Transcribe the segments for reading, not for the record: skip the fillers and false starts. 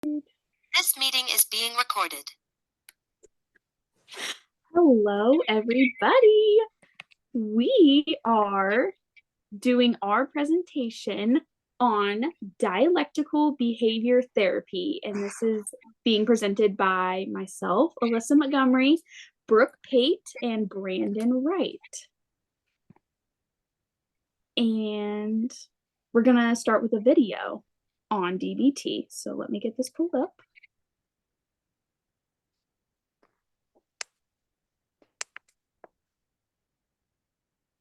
This meeting is being recorded. Hello, everybody. We are doing our presentation on dialectical behavior therapy, and this is being presented by myself, Alyssa Montgomery, Brooke Pate, and Brandon Wright. And we're gonna start with a video on DBT. So let me get this pulled up.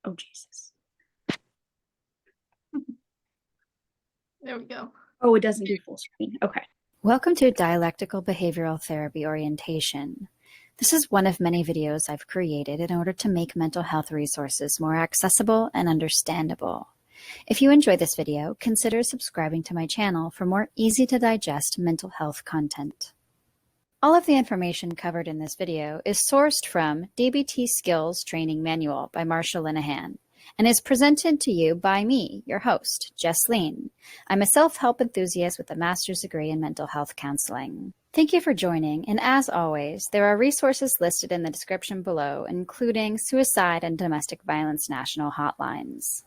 Oh, Jesus. There we go. Oh, it doesn't do full screen. Okay. Welcome to Dialectical Behavioral Therapy Orientation. This is one of many videos I've created in order to make mental health resources more accessible and understandable. If you enjoy this video, consider subscribing to my channel for more easy-to-digest mental health content. All of the information covered in this video is sourced from DBT Skills Training Manual by Marsha Linehan and is presented to you by me, your host, Jess Lean. I'm a self-help enthusiast with a master's degree in mental health counseling. Thank you for joining, and as always, there are resources listed in the description below, including suicide and domestic violence national hotlines.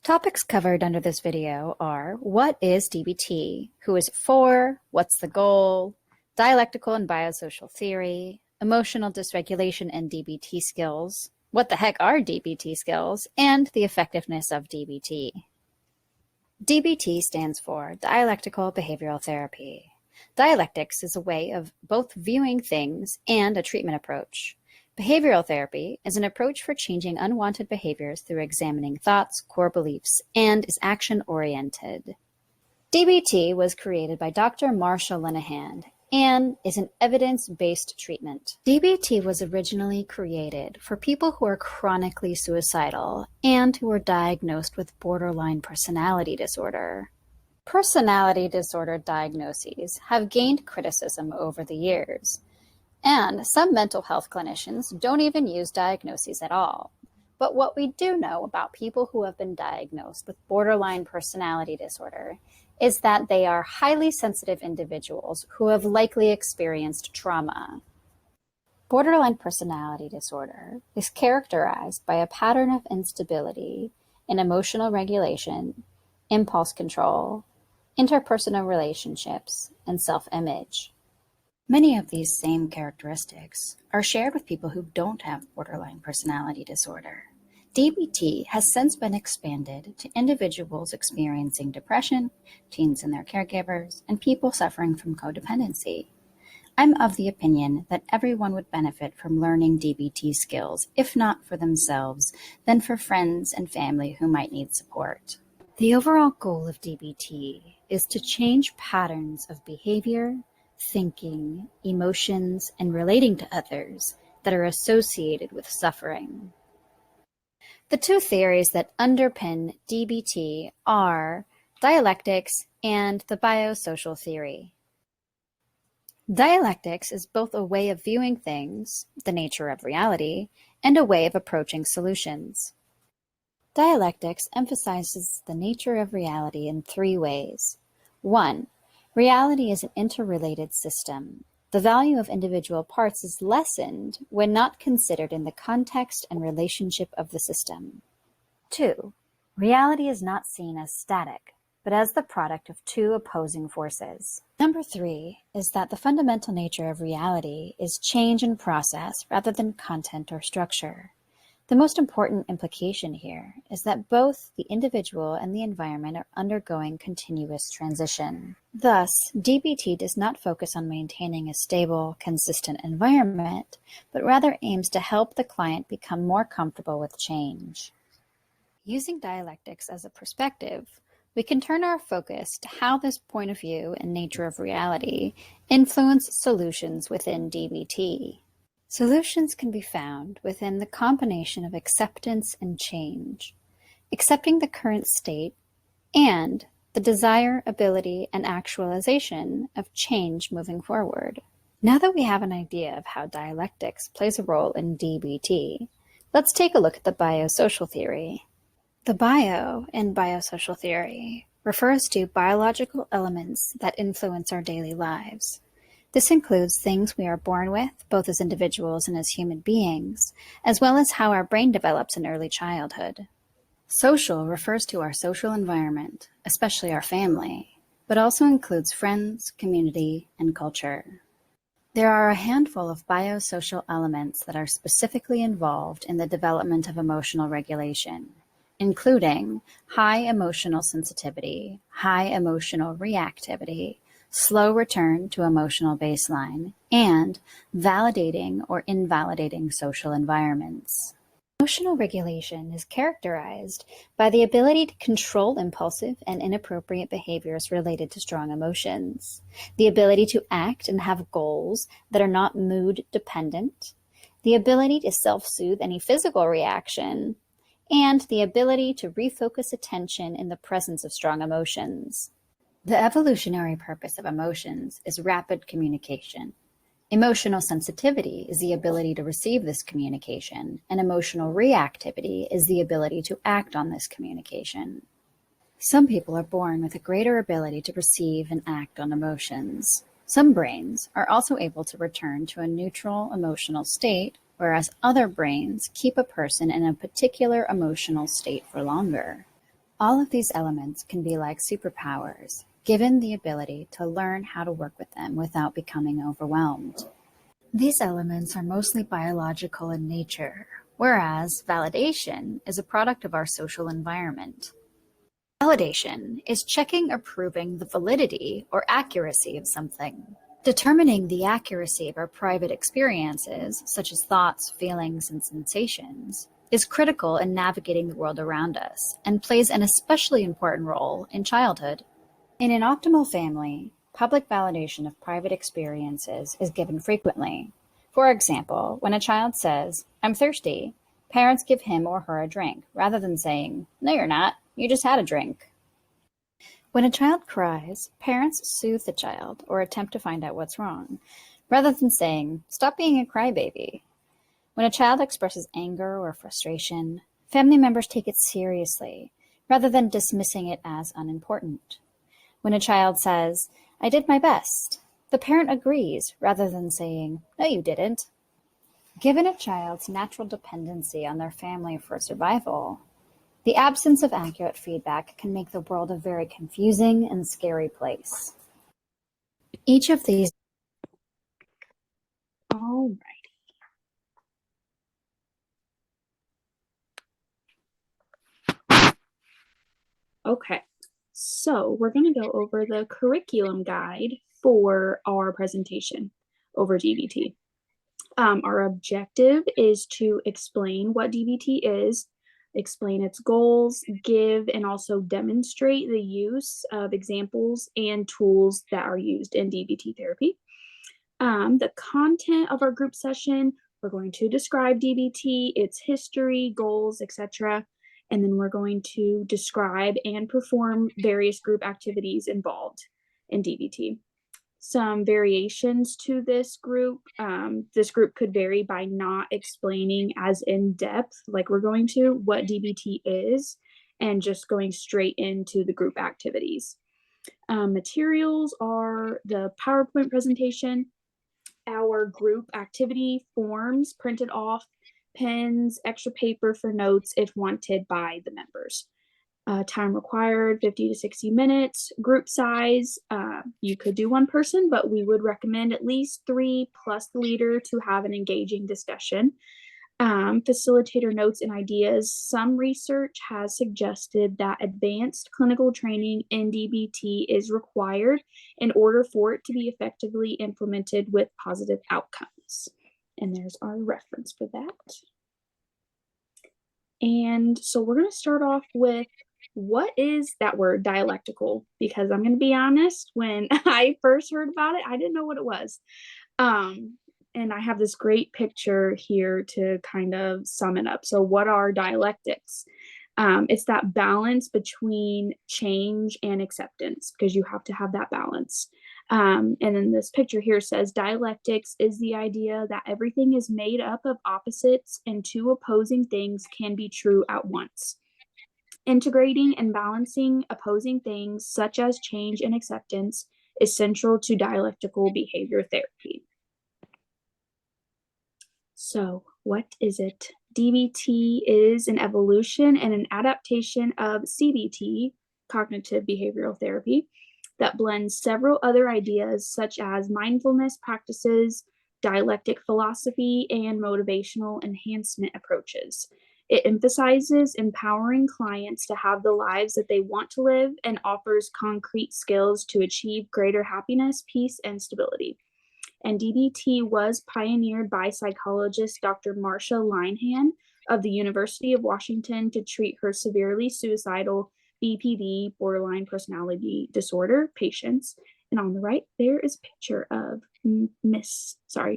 Topics covered under this video are: what is DBT? Who is it for? What's the goal? Dialectical and biosocial theory, emotional dysregulation and DBT skills, what the heck are DBT skills, and the effectiveness of DBT. DBT stands for Dialectical Behavioral Therapy. Dialectics is a way of both viewing things and a treatment approach. Behavioral therapy is an approach for changing unwanted behaviors through examining thoughts, core beliefs, and is action-oriented. DBT was created by Dr. Marsha Linehan and is an evidence-based treatment. DBT was originally created for people who are chronically suicidal and who are diagnosed with borderline personality disorder. Personality disorder diagnoses have gained criticism over the years, and some mental health clinicians don't even use diagnoses at all. But what we do know about people who have been diagnosed with borderline personality disorder is that they are highly sensitive individuals who have likely experienced trauma. Borderline personality disorder is characterized by a pattern of instability in emotional regulation, impulse control, interpersonal relationships, and self-image. Many of these same characteristics are shared with people who don't have borderline personality disorder. DBT has since been expanded to individuals experiencing depression, teens and their caregivers, and people suffering from codependency. I'm of the opinion that everyone would benefit from learning DBT skills, if not for themselves, then for friends and family who might need support. The overall goal of DBT is to change patterns of behavior, thinking, emotions, and relating to others that are associated with suffering. The two theories that underpin DBT are dialectics and the biosocial theory. Dialectics is both a way of viewing things, the nature of reality, and a way of approaching solutions. Dialectics emphasizes the nature of reality in three ways. 1. Reality is an interrelated system. The value of individual parts is lessened when not considered in the context and relationship of the system. 2. Reality is not seen as static, but as the product of two opposing forces. Number 3 is that the fundamental nature of reality is change and process rather than content or structure. The most important implication here is that both the individual and the environment are undergoing continuous transition. Thus, DBT does not focus on maintaining a stable, consistent environment, but rather aims to help the client become more comfortable with change. Using dialectics as a perspective, we can turn our focus to how this point of view and nature of reality influence solutions within DBT. Solutions can be found within the combination of acceptance and change, accepting the current state, and the desire, ability, and actualization of change moving forward. Now that we have an idea of how dialectics plays a role in DBT, let's take a look at the biosocial theory. The bio in biosocial theory refers to biological elements that influence our daily lives. This includes things we are born with, both as individuals and as human beings, as well as how our brain develops in early childhood. Social refers to our social environment, especially our family, but also includes friends, community, and culture. There are a handful of biosocial elements that are specifically involved in the development of emotional regulation, including high emotional sensitivity, high emotional reactivity, slow return to emotional baseline, and validating or invalidating social environments. Emotional regulation is characterized by the ability to control impulsive and inappropriate behaviors related to strong emotions, the ability to act and have goals that are not mood dependent, the ability to self-soothe any physical reaction, and the ability to refocus attention in the presence of strong emotions. The evolutionary purpose of emotions is rapid communication. Emotional sensitivity is the ability to receive this communication, and emotional reactivity is the ability to act on this communication. Some people are born with a greater ability to receive and act on emotions. Some brains are also able to return to a neutral emotional state, whereas other brains keep a person in a particular emotional state for longer. All of these elements can be like superpowers, given the ability to learn how to work with them without becoming overwhelmed. These elements are mostly biological in nature, whereas validation is a product of our social environment. Validation is checking or proving the validity or accuracy of something. Determining the accuracy of our private experiences, such as thoughts, feelings, and sensations, is critical in navigating the world around us and plays an especially important role in childhood. In an optimal family, public validation of private experiences is given frequently. For example, when a child says, "I'm thirsty," parents give him or her a drink, rather than saying, "No, you're not, you just had a drink." When a child cries, parents soothe the child or attempt to find out what's wrong, rather than saying, "Stop being a crybaby." When a child expresses anger or frustration, family members take it seriously, rather than dismissing it as unimportant. When a child says, "I did my best," the parent agrees rather than saying, "No, you didn't." Given a child's natural dependency on their family for survival, the absence of accurate feedback can make the world a very confusing and scary place. Each of these. All right. Okay, so we're going to go over the curriculum guide for our presentation over DBT. Our objective is to explain what DBT is, explain its goals, give and also demonstrate the use of examples and tools that are used in DBT therapy. The content of our group session, we're going to describe DBT, its history, goals, etc. And then we're going to describe and perform various group activities involved in DBT. Some variations to this group. This group could vary by not explaining as in depth, like we're going to, what DBT is, and just going straight into the group activities. Materials are the PowerPoint presentation, our group activity forms printed off, pens, extra paper for notes if wanted by the members. Time required 50 to 60 minutes. Group size, you could do one person, but we would recommend at least 3 plus the leader to have an engaging discussion. Facilitator notes and ideas. Some research has suggested that advanced clinical training in DBT is required in order for it to be effectively implemented with positive outcomes. And there's our reference for that. And so we're going to start off with, what is that word dialectical? Because I'm going to be honest, when I first heard about it, I didn't know what it was. And I have this great picture here to kind of sum it up. So what are dialectics? It's that balance between change and acceptance, because you have to have that balance. And then this picture here says dialectics is the idea that everything is made up of opposites and two opposing things can be true at once. Integrating and balancing opposing things such as change and acceptance is central to dialectical behavior therapy. So, what is it? DBT is an evolution and an adaptation of CBT, cognitive behavioral therapy, that blends several other ideas such as mindfulness practices, dialectic philosophy, and motivational enhancement approaches. It emphasizes empowering clients to have the lives that they want to live and offers concrete skills to achieve greater happiness, peace, and stability. And DBT was pioneered by psychologist Dr. Marcia Linehan of the University of Washington to treat her severely suicidal BPD, borderline personality disorder, patients. And on the right, there is a picture of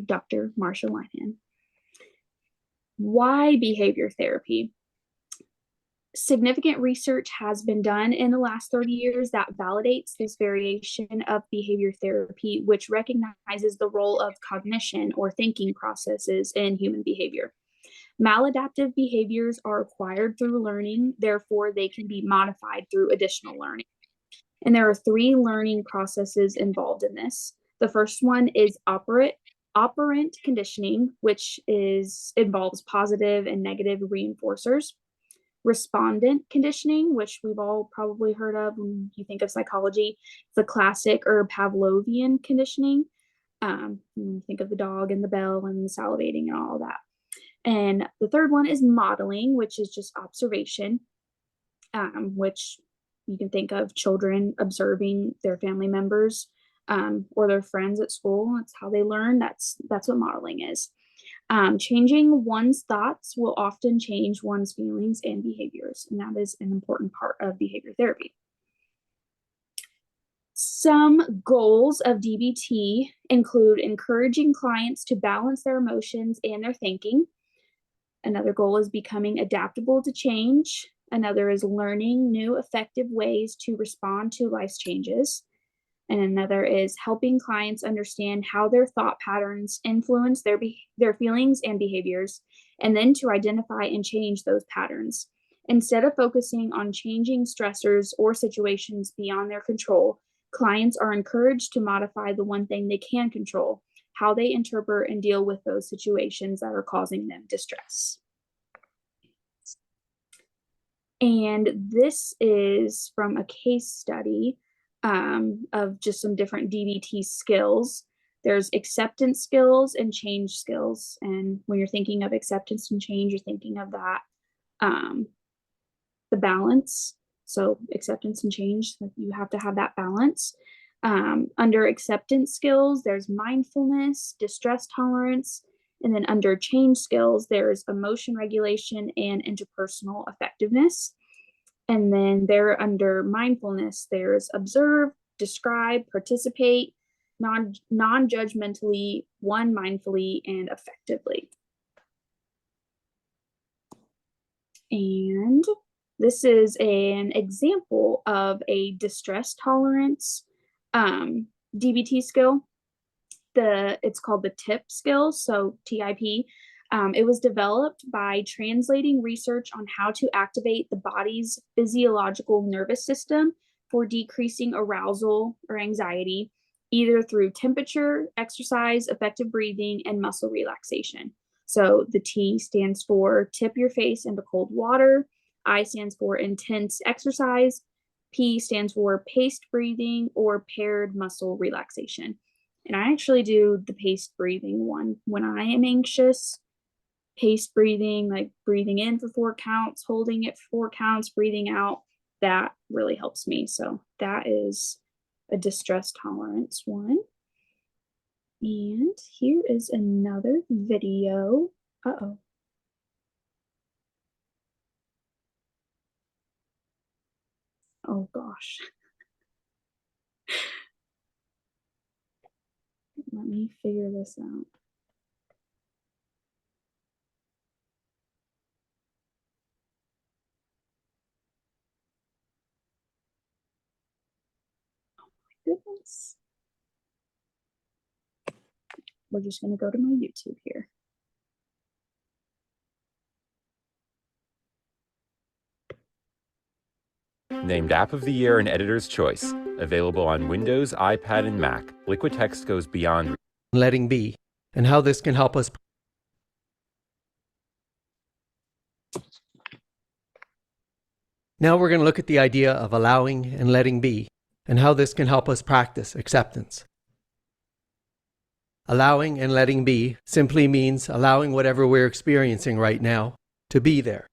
Dr. Marcia Linehan. Why behavior therapy? Significant research has been done in the last 30 years that validates this variation of behavior therapy, which recognizes the role of cognition or thinking processes in human behavior. Maladaptive behaviors are acquired through learning, therefore they can be modified through additional learning. And there are 3 learning processes involved in this. The first one is operant conditioning, which involves positive and negative reinforcers. Respondent conditioning, which we've all probably heard of when you think of psychology. The classic or Pavlovian conditioning. You think of the dog and the bell and salivating and all that. And the third one is modeling, which is just observation, which you can think of children observing their family members or their friends at school. That's how they learn. That's what modeling is. Changing one's thoughts will often change one's feelings and behaviors, and that is an important part of behavior therapy. Some goals of DBT include encouraging clients to balance their emotions and their thinking. Another goal is becoming adaptable to change. Another is learning new effective ways to respond to life's changes. And another is helping clients understand how their thought patterns influence their feelings and behaviors, and then to identify and change those patterns. Instead of focusing on changing stressors or situations beyond their control, clients are encouraged to modify the one thing they can control, how they interpret and deal with those situations that are causing them distress. And this is from a case study of just some different DBT skills. There's acceptance skills and change skills. And when you're thinking of acceptance and change, you're thinking of that, the balance. So acceptance and change, you have to have that balance. Under acceptance skills, there's mindfulness, distress tolerance, and then under change skills, there's emotion regulation and interpersonal effectiveness. And then there under mindfulness, there's observe, describe, participate, non-judgmentally, one mindfully, and effectively. And this is an example of a distress tolerance DBT skill. It's called the TIP skill, so TIP. It was developed by translating research on how to activate the body's physiological nervous system for decreasing arousal or anxiety, either through temperature, exercise, effective breathing, and muscle relaxation. So the T stands for tip your face into cold water, I stands for intense exercise, P stands for paced breathing or paired muscle relaxation. And I actually do the paced breathing one when I am anxious. Paced breathing, like breathing in for 4 counts, holding it for 4 counts, breathing out, that really helps me. So that is a distress tolerance one. And here is another video. Uh-oh. Oh gosh. Let me figure this out. Goodness. We're just going to go to my YouTube here. Named App of the Year and Editor's Choice. Available on Windows, iPad, and Mac. Liquid Text goes beyond letting be, and how this can help us. Now we're going to look at the idea of allowing and letting be, and how this can help us practice acceptance. Allowing and letting be simply means allowing whatever we're experiencing right now to be there.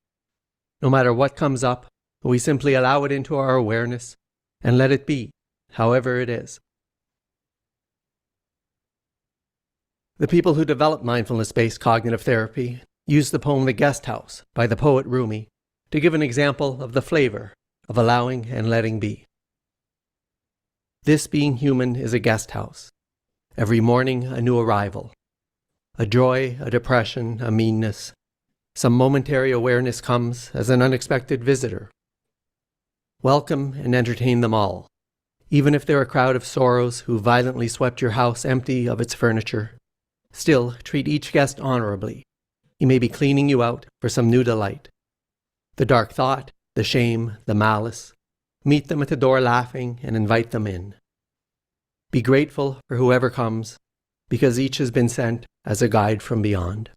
No matter what comes up, we simply allow it into our awareness and let it be, however it is. The people who develop mindfulness-based cognitive therapy use the poem The Guest House by the poet Rumi to give an example of the flavor of allowing and letting be. This being human is a guest house. Every morning a new arrival. A joy, a depression, a meanness. Some momentary awareness comes as an unexpected visitor. Welcome and entertain them all, even if they're a crowd of sorrows who violently swept your house empty of its furniture. Still, treat each guest honorably. He may be cleaning you out for some new delight. The dark thought, the shame, the malice. Meet them at the door laughing and invite them in. Be grateful for whoever comes, because each has been sent as a guide from beyond.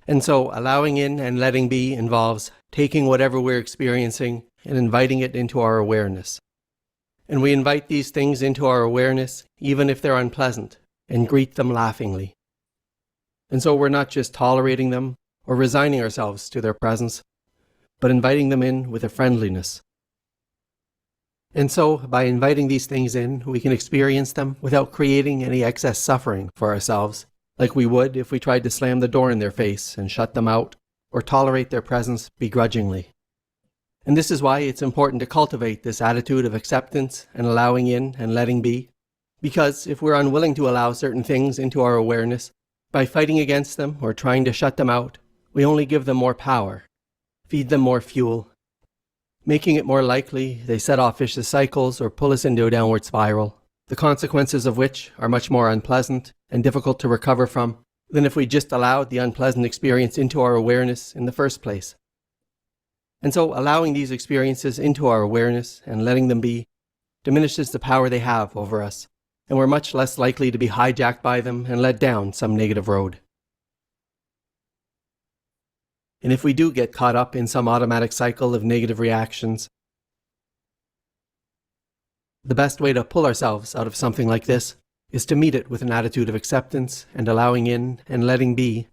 And so, allowing in and letting be involves taking whatever we're experiencing and inviting it into our awareness. And we invite these things into our awareness, even if they're unpleasant, and greet them laughingly. And so we're not just tolerating them or resigning ourselves to their presence, but inviting them in with a friendliness. And so, by inviting these things in, we can experience them without creating any excess suffering for ourselves, like we would if we tried to slam the door in their face and shut them out, or tolerate their presence begrudgingly. And this is why it's important to cultivate this attitude of acceptance and allowing in and letting be, because if we're unwilling to allow certain things into our awareness, by fighting against them or trying to shut them out, we only give them more power, feed them more fuel, making it more likely they set off vicious cycles or pull us into a downward spiral, the consequences of which are much more unpleasant and difficult to recover from than if we just allowed the unpleasant experience into our awareness in the first place. And so allowing these experiences into our awareness and letting them be diminishes the power they have over us, and we're much less likely to be hijacked by them and led down some negative road. And if we do get caught up in some automatic cycle of negative reactions, the best way to pull ourselves out of something like this is to meet it with an attitude of acceptance and allowing in and letting be.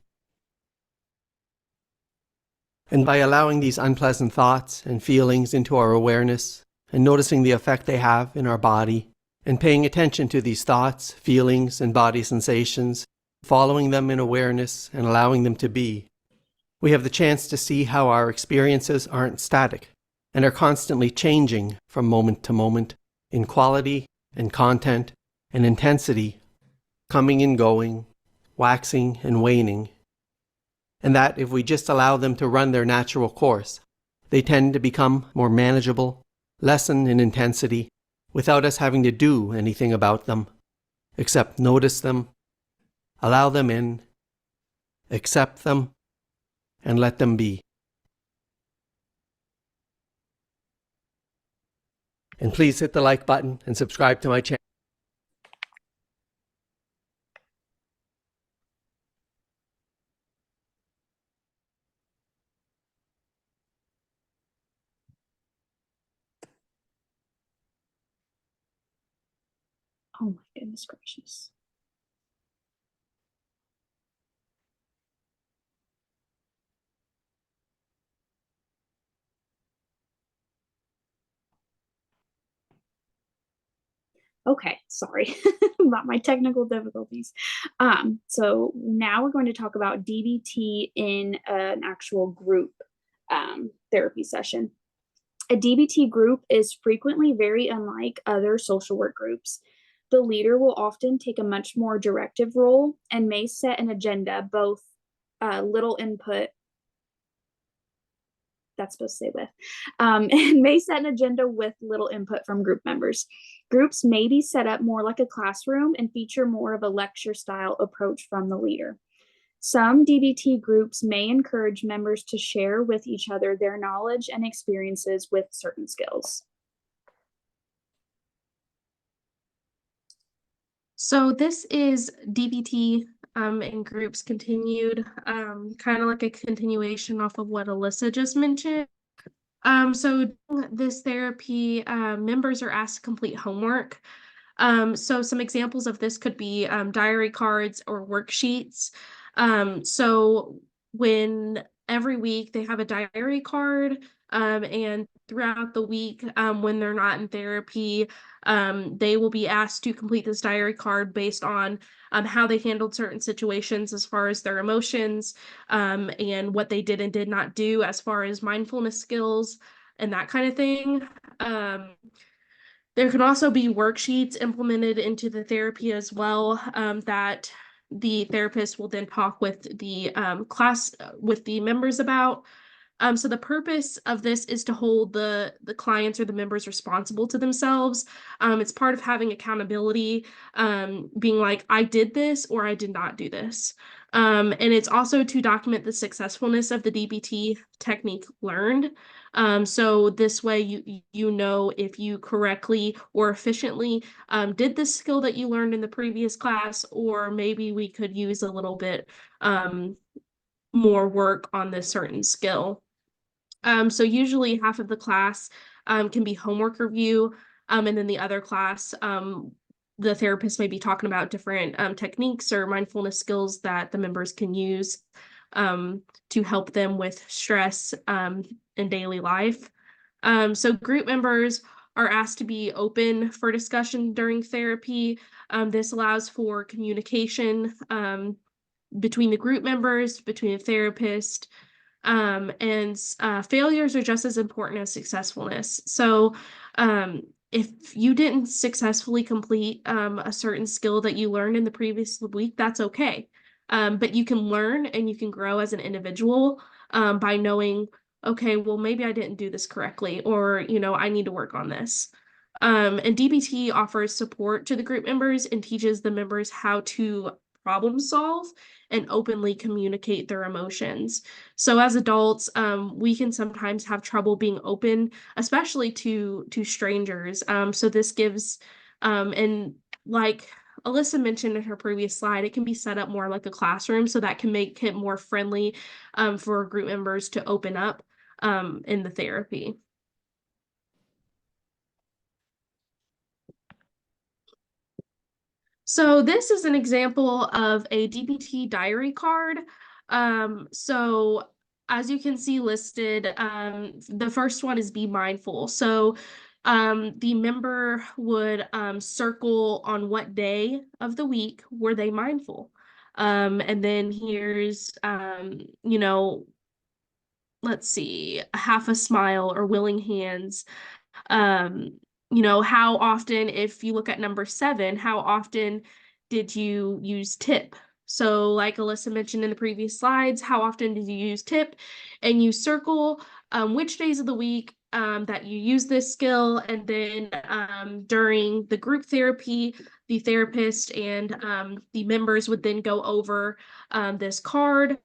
And by allowing these unpleasant thoughts and feelings into our awareness and noticing the effect they have in our body and paying attention to these thoughts, feelings, and body sensations, following them in awareness and allowing them to be, we have the chance to see how our experiences aren't static and are constantly changing from moment to moment in quality and content and intensity, coming and going, waxing and waning. And that if we just allow them to run their natural course, they tend to become more manageable, lessen in intensity, without us having to do anything about them, except notice them, allow them in, accept them, and let them be. And please hit the like button and subscribe to my channel. Oh my goodness gracious. Okay, sorry about my technical difficulties. So now we're going to talk about DBT in an actual group therapy session. A DBT group is frequently very unlike other social work groups. The leader will often take a much more directive role and may set an agenda, both little input, that's supposed to say with, and may set an agenda with little input from group members. Groups may be set up more like a classroom and feature more of a lecture style approach from the leader. Some DBT groups may encourage members to share with each other their knowledge and experiences with certain skills. So this is DBT in groups continued, kind of like a continuation off of what Alyssa just mentioned. So this therapy, members are asked to complete homework. So some examples of this could be diary cards or worksheets. So when every week they have a diary card, and throughout the week, when they're not in therapy, they will be asked to complete this diary card based on how they handled certain situations as far as their emotions, and what they did and did not do as far as mindfulness skills and that kind of thing. There can also be worksheets implemented into the therapy as well, that the therapist will then talk with the class, with the members about. So the purpose of this is to hold the clients or the members responsible to themselves. It's part of having accountability, being like, I did this or I did not do this. And it's also to document the successfulness of the DBT technique learned. So this way you know if you correctly or efficiently did this skill that you learned in the previous class, or maybe we could use a little bit more work on this certain skill. So usually half of the class can be homework review, and then the other class, the therapist may be talking about different techniques or mindfulness skills that the members can use to help them with stress in daily life. So group members are asked to be open for discussion during therapy. This allows for communication between the group members, between the therapist, and failures are just as important as successfulness. So if you didn't successfully complete a certain skill that you learned in the previous week, that's okay. But you can learn and you can grow as an individual by knowing, okay, well, maybe I didn't do this correctly, or, I need to work on this. And DBT offers support to the group members and teaches the members how to problem solve and openly communicate their emotions. So as adults, we can sometimes have trouble being open, especially to strangers. So this gives, and like Alyssa mentioned in her previous slide, it can be set up more like a classroom, so that can make it more friendly for group members to open up in the therapy. So this is an example of a DBT diary card. So as you can see listed, the first one is be mindful. So the member would circle on what day of the week were they mindful. And then here's, let's see, half a smile or willing hands. How often, if you look at number 7, how often did you use tip? So like Alyssa mentioned in the previous slides, how often did you use tip? And you circle which days of the week that you use this skill. And then during the group therapy, the therapist and the members would then go over this card.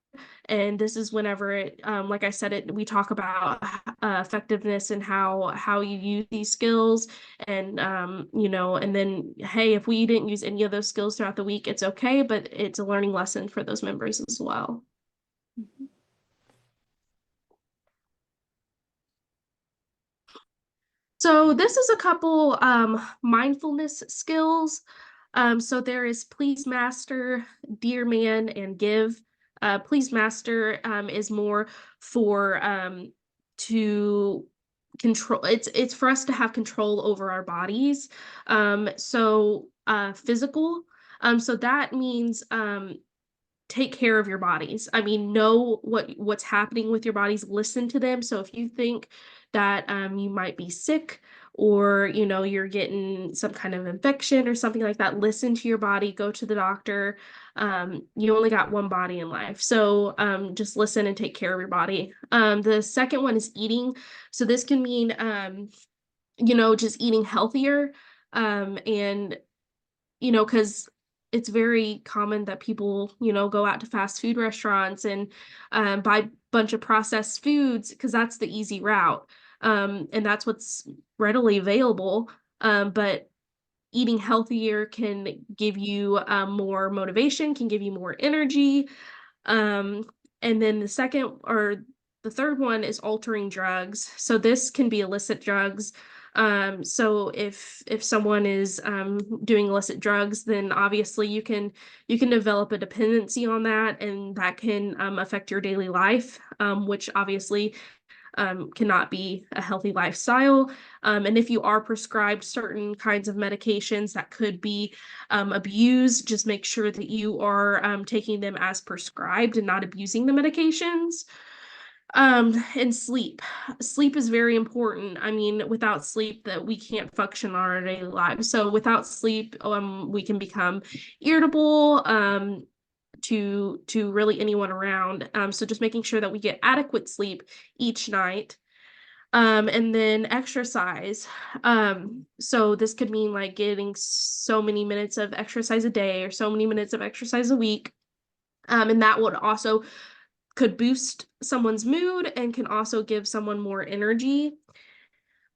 And this is whenever it, like I said, we talk about effectiveness and how you use these skills. And, and then, hey, if we didn't use any of those skills throughout the week, it's okay, but it's a learning lesson for those members as well. Mm-hmm. So this is a couple mindfulness skills. So there is please master, dear man, and give. Please master is more for to control. It's for us to have control over our bodies. So physical. So that means take care of your bodies. I mean, know what's happening with your bodies, listen to them. So if you think that you might be sick, or you're getting some kind of infection or something like that, listen to your body, go to the doctor. You only got one body in life, so just listen and take care of your body. The second one is eating. So this can mean just eating healthier, and because it's very common that people, go out to fast food restaurants and buy a bunch of processed foods because that's the easy route. And that's what's readily available. But eating healthier can give you more motivation, can give you more energy. And then the third one is altering drugs. So this can be illicit drugs. So if someone is doing illicit drugs, then obviously you can develop a dependency on that, and that can affect your daily life, which obviously cannot be a healthy lifestyle. And if you are prescribed certain kinds of medications that could be abused, just make sure that you are taking them as prescribed and not abusing the medications. And sleep. Sleep is very important. I mean, without sleep, that we can't function in our daily lives. So without sleep, we can become irritable, to really anyone around. So just making sure that we get adequate sleep each night. And then exercise. So this could mean like getting so many minutes of exercise a day or so many minutes of exercise a week. And that would also could boost someone's mood and can also give someone more energy.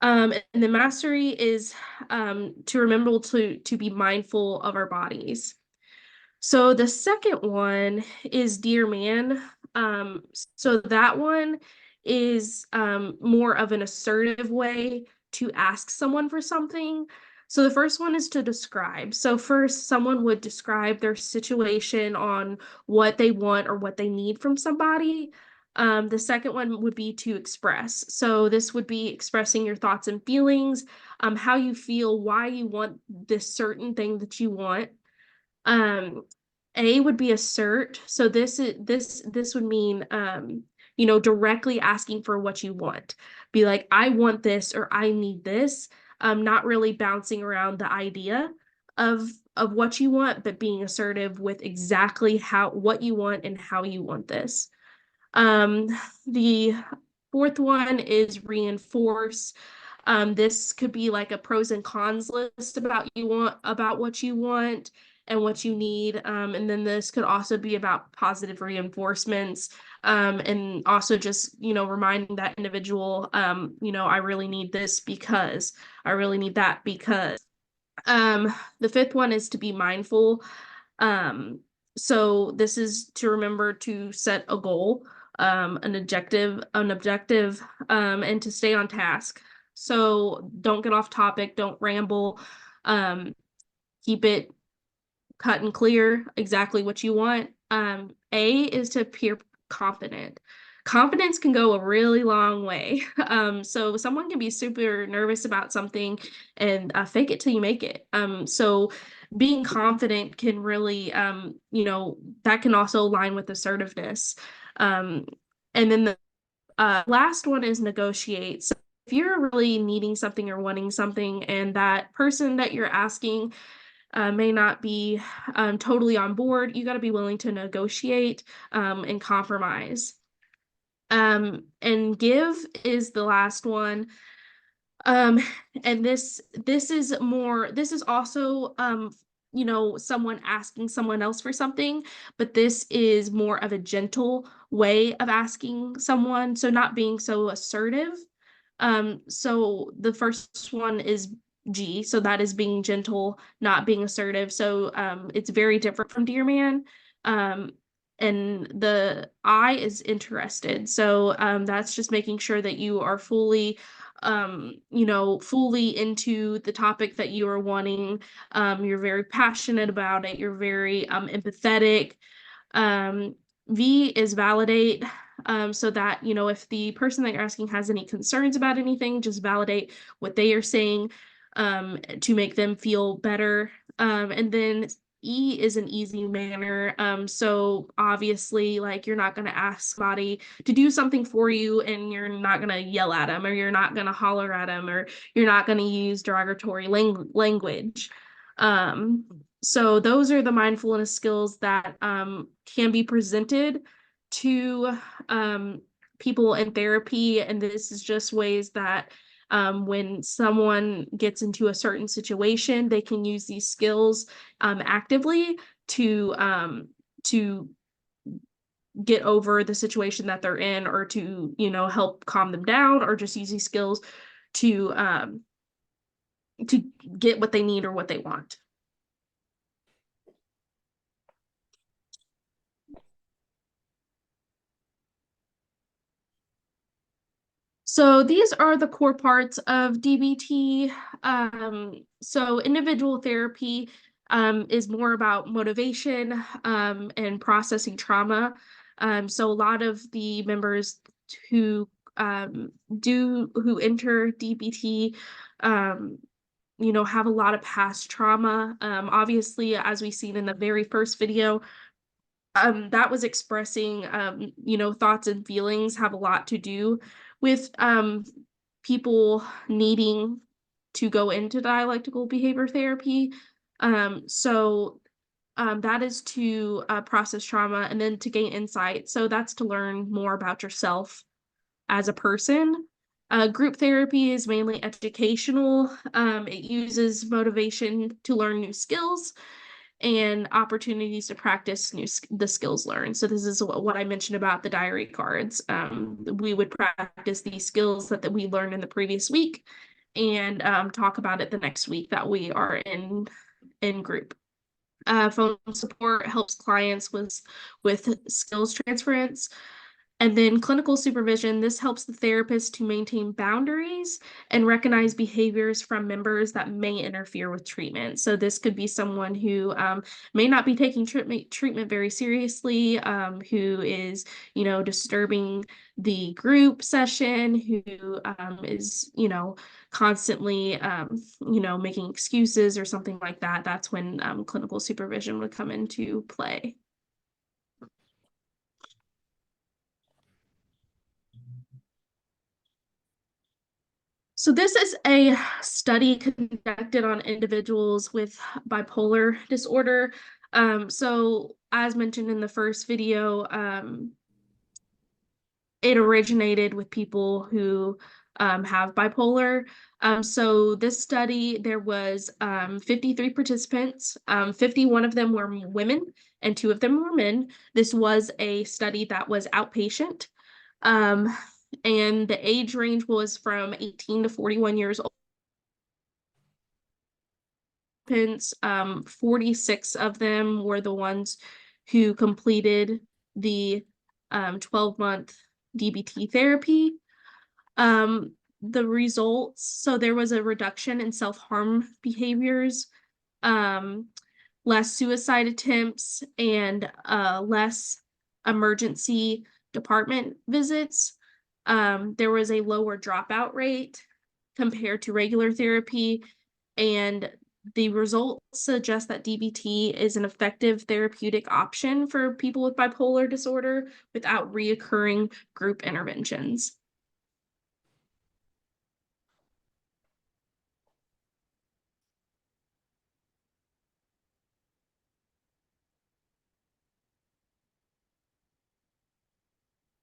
And the mastery is to remember to be mindful of our bodies. So the second one is Dear Man. So that one is more of an assertive way to ask someone for something. So the first one is to describe. So first, someone would describe their situation on what they want or what they need from somebody. The second one would be to express. So this would be expressing your thoughts and feelings, how you feel, why you want this certain thing that you want. A would be assert. So this would mean directly asking for what you want. Be like, I want this or I need this. Not really bouncing around the idea of what you want, but being assertive with exactly what you want and how you want this. The fourth one is reinforce. This could be like a pros and cons list about what you want and what you need. And then this could also be about positive reinforcements, and also just, reminding that individual, I really need this because I really need that because. The fifth one is to be mindful. So this is to remember to set a goal, an objective, and to stay on task. So don't get off topic, don't ramble, keep it cut and clear exactly what you want. A is to appear confident. Confidence can go a really long way. So someone can be super nervous about something and fake it till you make it. So being confident can really, that can also align with assertiveness. And then the last one is negotiate. So if you're really needing something or wanting something and that person that you're asking may not be totally on board, you got to be willing to negotiate and compromise. And give is the last one. And this is also someone asking someone else for something, but this is more of a gentle way of asking someone, so not being so assertive. So the first one is G, so that is being gentle, not being assertive. So it's very different from Dear Man. And the I is interested. So that's just making sure that you are fully fully into the topic that you are wanting. You're very passionate about it. You're very empathetic. V is validate. So that, if the person that you're asking has any concerns about anything, just validate what they are saying to make them feel better. And then E is an easy manner. So obviously, like, you're not going to ask somebody to do something for you and you're not going to yell at them, or you're not going to holler at them, or you're not going to use derogatory language. So those are the mindfulness skills that can be presented to people in therapy. And this is just ways that When someone gets into a certain situation, they can use these skills actively to get over the situation that they're in, or to, you know, help calm them down, or just use these skills to get what they need or what they want. So these are the core parts of DBT. So individual therapy is more about motivation and processing trauma. So a lot of the members who who enter DBT, you know, have a lot of past trauma. Obviously, as we've seen in the very first video, that was expressing, you know, thoughts and feelings have a lot to do with people needing to go into dialectical behavior therapy. That is to process trauma and then to gain insight. So that's to learn more about yourself as a person. Group therapy is mainly educational. It uses motivation to learn new skills and opportunities to practice the skills learned. So this is what I mentioned about the diary cards. We would practice these skills that we learned in the previous week, and talk about it the next week that we are in group. Phone support helps clients with skills transference. And then clinical supervision, this helps the therapist to maintain boundaries and recognize behaviors from members that may interfere with treatment. So this could be someone who may not be taking treatment very seriously, who is, you know, disturbing the group session, who is, you know, constantly, you know, making excuses or something like that. That's when clinical supervision would come into play. So this is a study conducted on individuals with bipolar disorder. So as mentioned in the first video, it originated with people who have bipolar. So this study, there was 53 participants, 51 of them were women and 2 of them were men. This was a study that was outpatient. And the age range was from 18 to 41 years old. 46 of them were the ones who completed the 12-month DBT therapy. The results, so there was a reduction in self-harm behaviors, less suicide attempts, and less emergency department visits. There was a lower dropout rate compared to regular therapy, and the results suggest that DBT is an effective therapeutic option for people with bipolar disorder without reoccurring group interventions.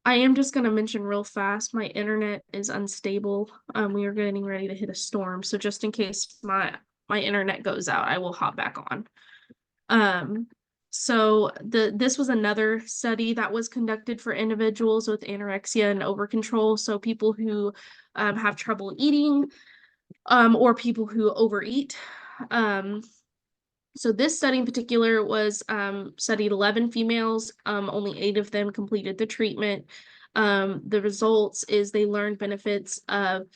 I am just going to mention real fast, my internet is unstable. We are getting ready to hit a storm, so just in case my internet goes out, I will hop back on. So this was another study that was conducted for individuals with anorexia and overcontrol, so people who have trouble eating, or people who overeat. So this study in particular was studied 11 females, only 8 of them completed the treatment. The results is they learned benefits of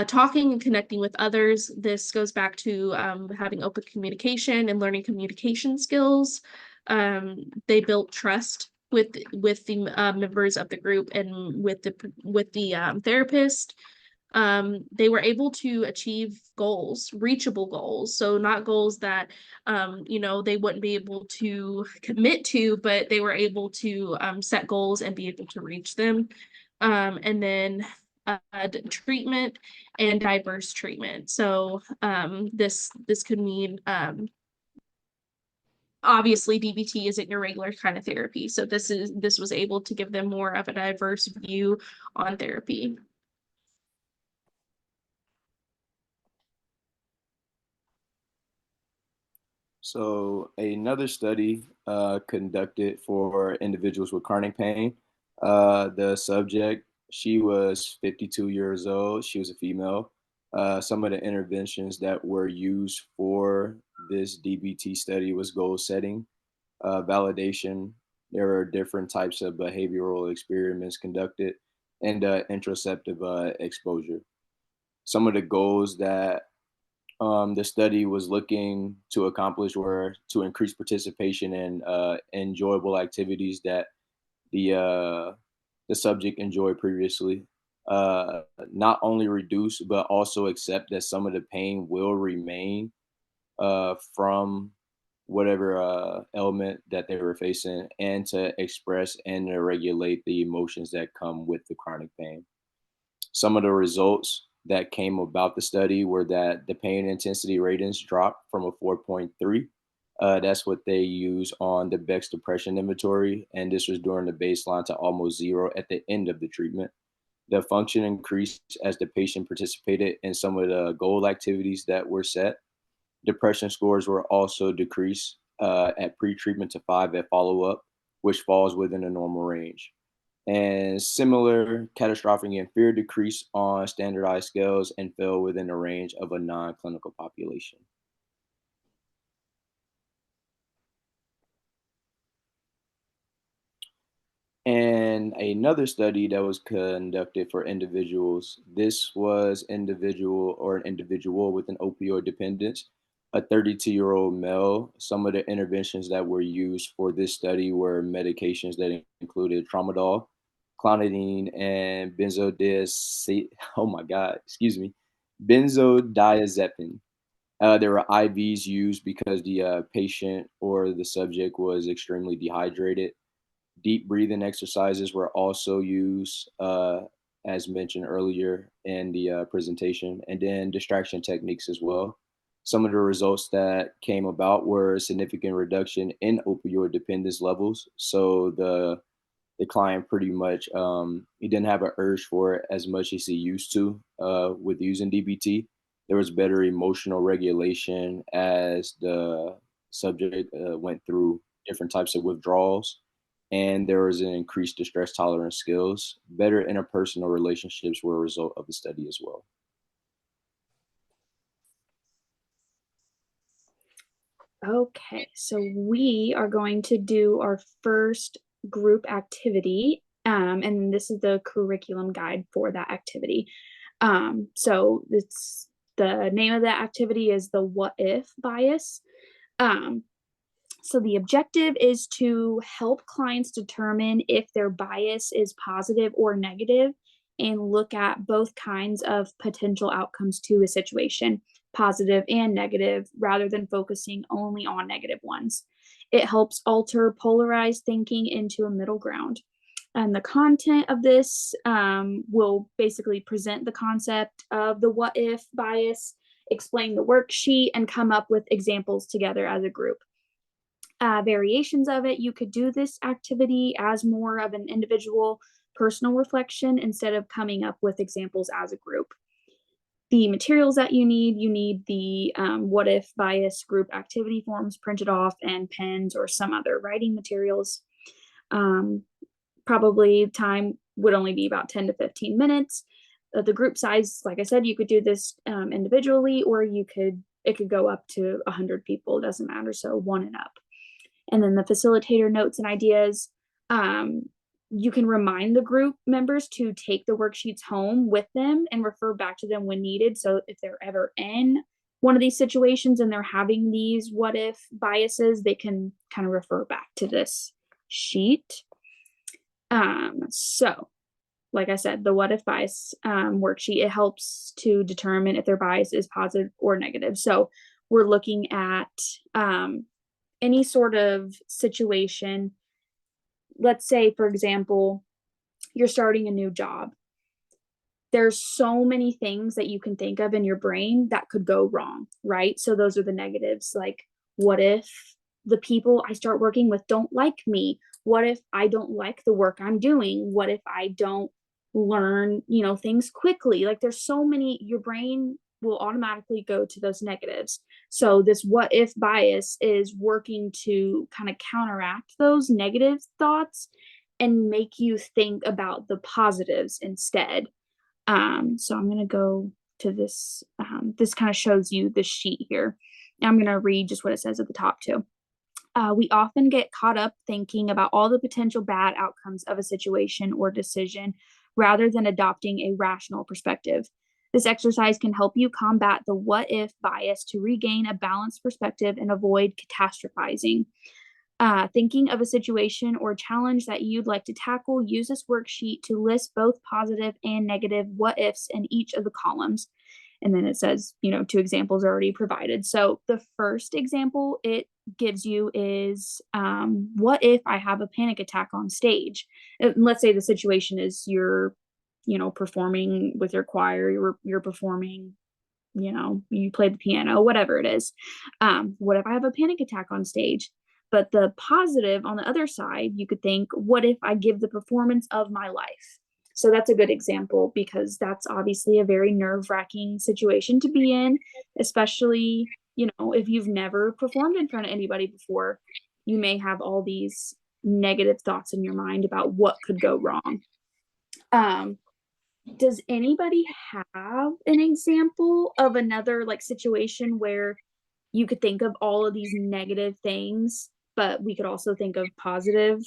talking and connecting with others. This goes back to having open communication and learning communication skills. They built trust with the members of the group and with the therapist. They were able to achieve goals, reachable goals. So not goals that, you know, they wouldn't be able to commit to, but they were able to set goals and be able to reach them. And then treatment and diverse treatment. So this could mean, obviously DBT isn't your regular kind of therapy. So this was able to give them more of a diverse view on therapy. So another study conducted for individuals with chronic pain. The subject, she was 52 years old. She was a female. Some of the interventions that were used for this DBT study was goal setting, validation. There are different types of behavioral experiments conducted, and interoceptive exposure. Some of the goals that the study was looking to accomplish were to increase participation in enjoyable activities that the uh, the subject enjoyed previously. Not only reduce, but also accept that some of the pain will remain from whatever element that they were facing, and to express and to regulate the emotions that come with the chronic pain. Some of the results that came about the study were that the pain intensity ratings dropped from a 4.3. That's what they use on the Beck's depression inventory, and this was during the baseline, to almost zero at the end of the treatment. The function increased as the patient participated in some of the goal activities that were set. Depression scores were also decreased at pre-treatment to 5 at follow-up, which falls within a normal range. And similar catastrophic and fear decreased on standardized scales and fell within the range of a non-clinical population. And another study that was conducted for individuals, this was an individual with an opioid dependence, a 32-year-old male. Some of the interventions that were used for this study were medications that included tramadol, clonidine, and oh my God, excuse me, benzodiazepine. There were IVs used because the patient or the subject was extremely dehydrated. Deep breathing exercises were also used, as mentioned earlier in the presentation, and then distraction techniques as well. Some of the results that came about were significant reduction in opioid dependence levels. So the client pretty much he didn't have an urge for it as much as he used to with using DBT. There was better emotional regulation as the subject went through different types of withdrawals, and there was an increased distress tolerance skills. Better interpersonal relationships were a result of the study as well. Okay, so we are going to do our first group activity, and this is the curriculum guide for that activity. So it's the name of that activity is the what if bias. So the objective is to help clients determine if their bias is positive or negative, and look at both kinds of potential outcomes to a situation, positive and negative, rather than focusing only on negative ones. It helps alter polarized thinking into a middle ground. And the content of this will basically present the concept of the what if bias, explain the worksheet, and come up with examples together as a group. Variations of it, you could do this activity as more of an individual personal reflection instead of coming up with examples as a group. The materials that you need the what if bias group activity forms printed off, and pens or some other writing materials. Probably time would only be about 10 to 15 minutes. The group size, like I said, you could do this individually, or it could go up to 100 people, it doesn't matter, so 1 and up. And then the facilitator notes and ideas. You can remind the group members to take the worksheets home with them and refer back to them when needed. So if they're ever in one of these situations and they're having these what if biases, they can kind of refer back to this sheet. So like I said, the what if bias worksheet, it helps to determine if their bias is positive or negative. So we're looking at any sort of situation. Let's say, for example, you're starting a new job. There's so many things that you can think of in your brain that could go wrong, right? So those are the negatives. Like, what if the people I start working with don't like me? What if I don't like the work I'm doing? What if I don't learn, things quickly? Like, there's so many, your brain will automatically go to those negatives. So this what if bias is working to kind of counteract those negative thoughts and make you think about the positives instead. So I'm going to go to this. This kind of shows you the sheet here. I'm going to read just what it says at the top too. We often get caught up thinking about all the potential bad outcomes of a situation or decision rather than adopting a rational perspective. This exercise can help you combat the what if bias to regain a balanced perspective and avoid catastrophizing. Thinking of a situation or challenge that you'd like to tackle, use this worksheet to list both positive and negative what ifs in each of the columns. And then it says, 2 examples are already provided. So the first example it gives you is, what if I have a panic attack on stage? Let's say the situation is you're, performing with your choir, you're performing, you play the piano, whatever it is. What if I have a panic attack on stage? But the positive on the other side, you could think, what if I give the performance of my life? So that's a good example because that's obviously a very nerve-wracking situation to be in, especially, if you've never performed in front of anybody before, you may have all these negative thoughts in your mind about what could go wrong. Does anybody have an example of another situation where you could think of all of these negative things, but we could also think of positive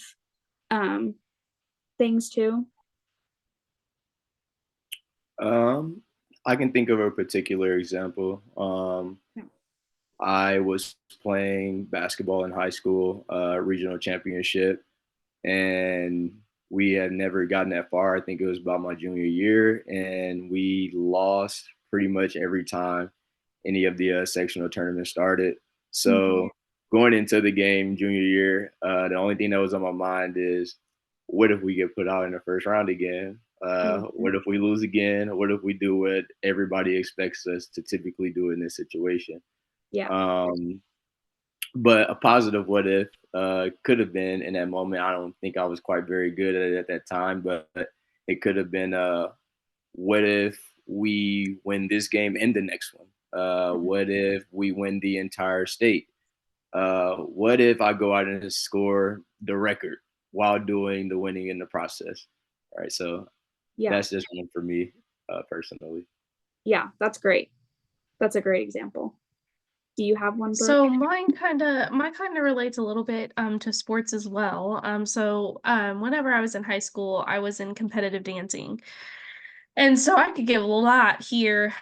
things too? I can think of a particular example. I was playing basketball in high school, regional championship, and we had never gotten that far. I think it was about my junior year, and we lost pretty much every time any of the sectional tournaments started. So going into the game junior year, the only thing that was on my mind is, what if we get put out in the first round again? What if we lose again? What if we do what everybody expects us to typically do in this situation? Yeah. But a positive what if could have been in that moment. I don't think I was quite very good at it at that time, but it could have been what if we win this game and the next one? What if we win the entire state? What if I go out and score the record while doing the winning in the process? All right, so that's just one for me personally. Yeah, that's great. That's a great example. Do you have one, Brooke? So mine kind of relates a little bit to sports as well. Whenever I was in high school, I was in competitive dancing. And so I could give a lot here.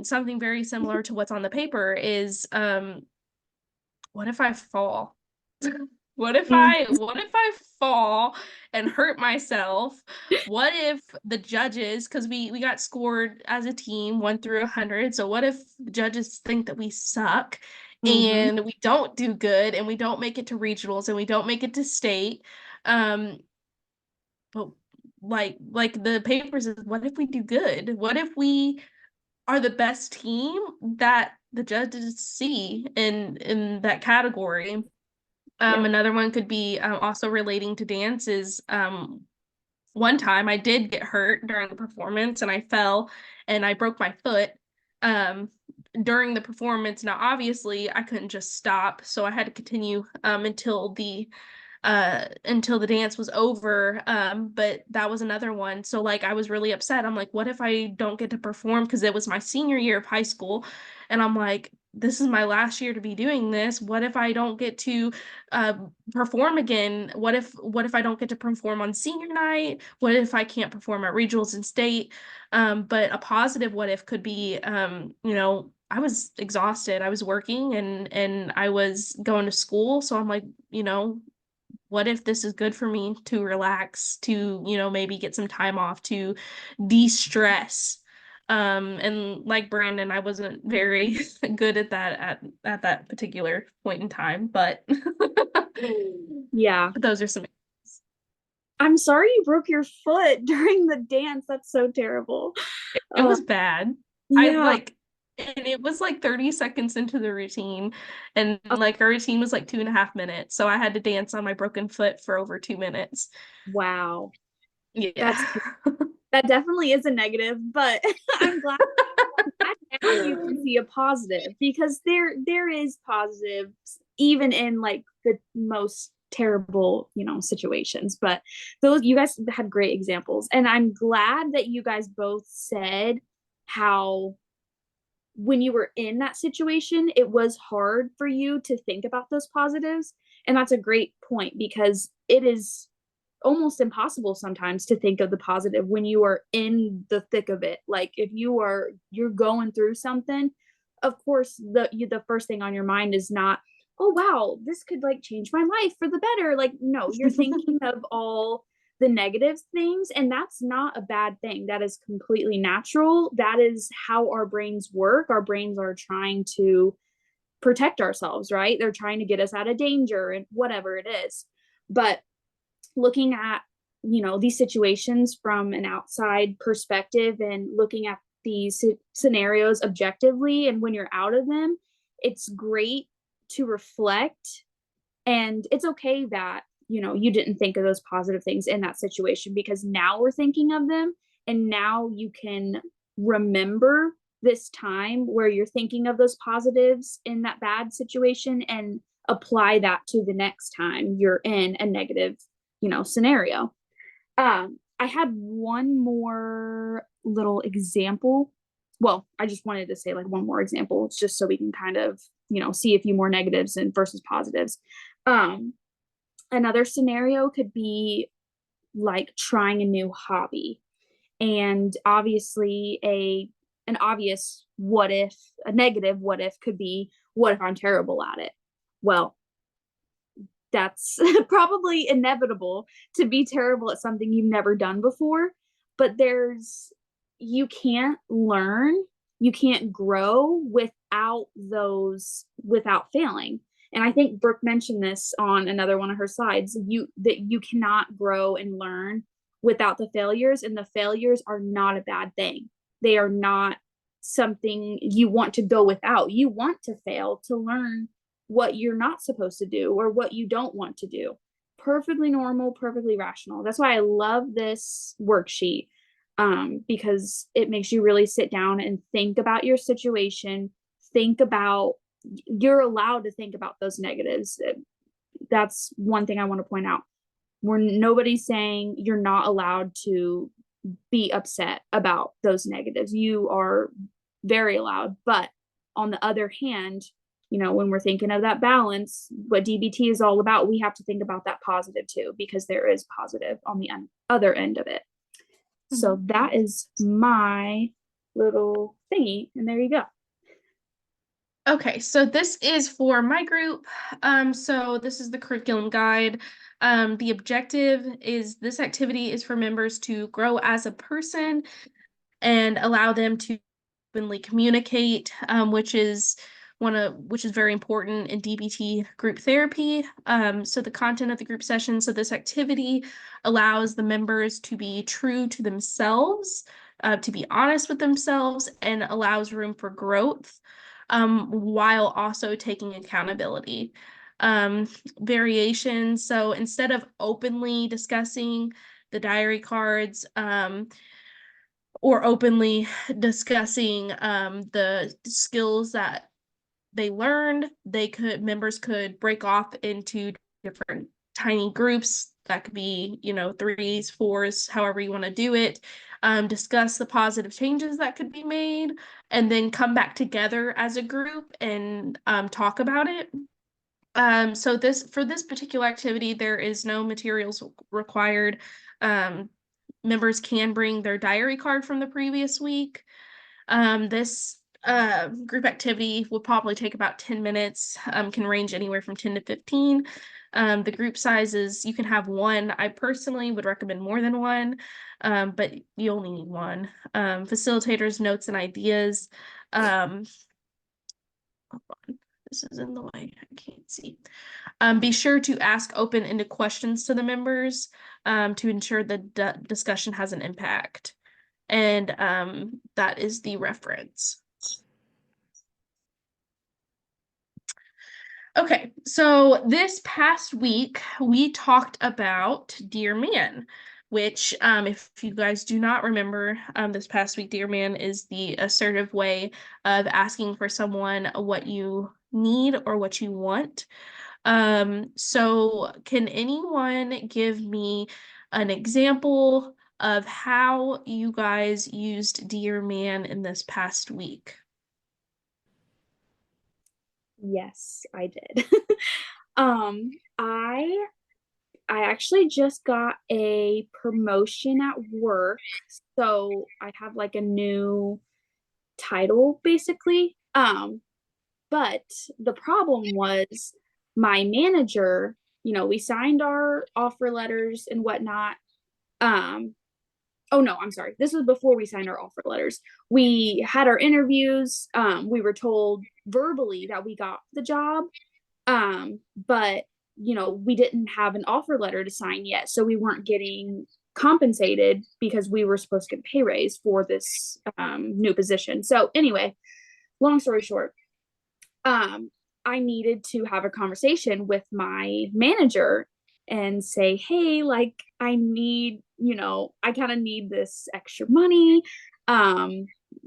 Something very similar to what's on the paper is what if I fall? What if I fall and hurt myself? What if the judges, because we got scored as a team 1 through 100, so what if the judges think that we suck and we don't do good and we don't make it to regionals and we don't make it to state? But like the papers is, what if we do good? What if we are the best team that the judges see in that category? Another one could be also relating to dance is one time I did get hurt during the performance and I fell and I broke my foot during the performance. Now, obviously, I couldn't just stop, so I had to continue until the dance was over. But that was another one. So I was really upset. I'm like, what if I don't get to perform? Because it was my senior year of high school. And I'm like, this is my last year to be doing this. What if I don't get to perform again? What if I don't get to perform on senior night? What if I can't perform at regionals and state? But a positive what if could be, I was exhausted. I was working and I was going to school. So I'm like, what if this is good for me to relax, to, maybe get some time off, to de-stress? And like Brandon, I wasn't very good at that at that particular point in time, but yeah, those are some. I'm sorry you broke your foot during the dance. That's so terrible. It was bad. Yeah. And it was 30 seconds into the routine, and our routine was 2.5 minutes, so I had to dance on my broken foot for over 2 minutes. Wow. Yeah. That definitely is a negative, but I'm glad You can see a positive, because there is positives even in like the most terrible, situations. But those, you guys had great examples, and I'm glad that you guys both said how when you were in that situation it was hard for you to think about those positives. And that's a great point, because it is almost impossible sometimes to think of the positive when you are in the thick of it. Like if you're going through something, of course the first thing on your mind is not, oh wow, this could like change my life for the better. Like, no, you're thinking of all the negative things, and that's not a bad thing. That is completely natural. That is how our brains work. Our brains are trying to protect ourselves, right? They're trying to get us out of danger and whatever it is. But looking at these situations from an outside perspective and looking at these scenarios objectively, and when you're out of them, it's great to reflect. And it's okay that you didn't think of those positive things in that situation, because now we're thinking of them, and now you can remember this time where you're thinking of those positives in that bad situation and apply that to the next time you're in a negative scenario. I had one more little example. Well, I just wanted to say like one more example. It's just so we can kind of, see a few more negatives and versus positives. Another scenario could be like trying a new hobby. And obviously an obvious what if, a negative what if could be, what if I'm terrible at it? Well, that's probably inevitable to be terrible at something you've never done before. But you can't learn, you can't grow without failing. And I think Brooke mentioned this on another one of her slides, that you cannot grow and learn without the failures. And the failures are not a bad thing. They are not something you want to go without. You want to fail to learn what you're not supposed to do or what you don't want to do. Perfectly normal, perfectly rational. That's why I love this worksheet, because it makes you really sit down and think about your situation. You're allowed to think about those negatives. That's one thing I want to point out. Nobody's saying you're not allowed to be upset about those negatives. You are very allowed. But on the other hand, when we're thinking of that balance, what DBT is all about, we have to think about that positive too, because there is positive on the other end of it. So that is my little thingy, and there you go. Okay, so this is for my group. So this is the curriculum guide. The objective is this activity is for members to grow as a person and allow them to openly communicate, which is very important in DBT group therapy. So the content of the group session, so this activity allows the members to be true to themselves, to be honest with themselves, and allows room for growth, while also taking accountability. Variations, so instead of openly discussing the diary cards, or openly discussing the skills that they learned, members could break off into different tiny groups that could be, 3s, 4s, however you want to do it, discuss the positive changes that could be made, and then come back together as a group and talk about it. So for this particular activity, there is no materials required. Members can bring their diary card from the previous week. This group activity will probably take about 10 minutes, can range anywhere from 10 to 15. The group sizes, you can have one. I personally would recommend more than one, but you only need one. Facilitators, notes, and ideas. Hold on. This is in the way, I can't see. Be sure to ask open-ended questions to the members to ensure the discussion has an impact. And that is the reference. Okay, so this past week, we talked about Dear Man. which, if you guys do not remember, this past week, Dear Man is the assertive way of asking for someone what you need or what you want. So can anyone give me an example of how you guys used Dear Man in this past week? Yes, I did. I actually just got a promotion at work, so I have like a new title basically. But the problem was my manager, we signed our offer letters and whatnot. Oh no, I'm sorry. This was before we signed our offer letters. We had our interviews. We were told verbally that we got the job. But we didn't have an offer letter to sign yet, so we weren't getting compensated because we were supposed to get a pay raise for this new position. So anyway, long story short, I needed to have a conversation with my manager and say, hey, like I need, I kind of need this extra money.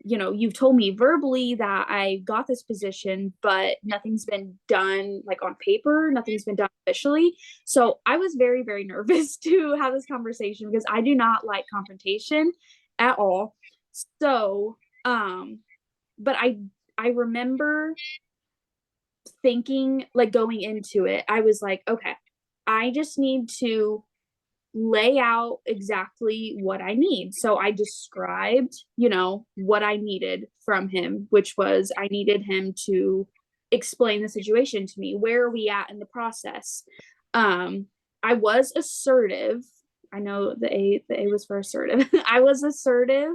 You've told me verbally that I got this position, but nothing's been done like on paper, nothing's been done officially. So I was very, very nervous to have this conversation because I do not like confrontation at all. So, but I remember thinking, like going into it, I was like, okay, I just need to lay out exactly what I need. So I described, what I needed from him, which was I needed him to explain the situation to me. Where are we at in the process? I was assertive. I know the A was for assertive. I was assertive,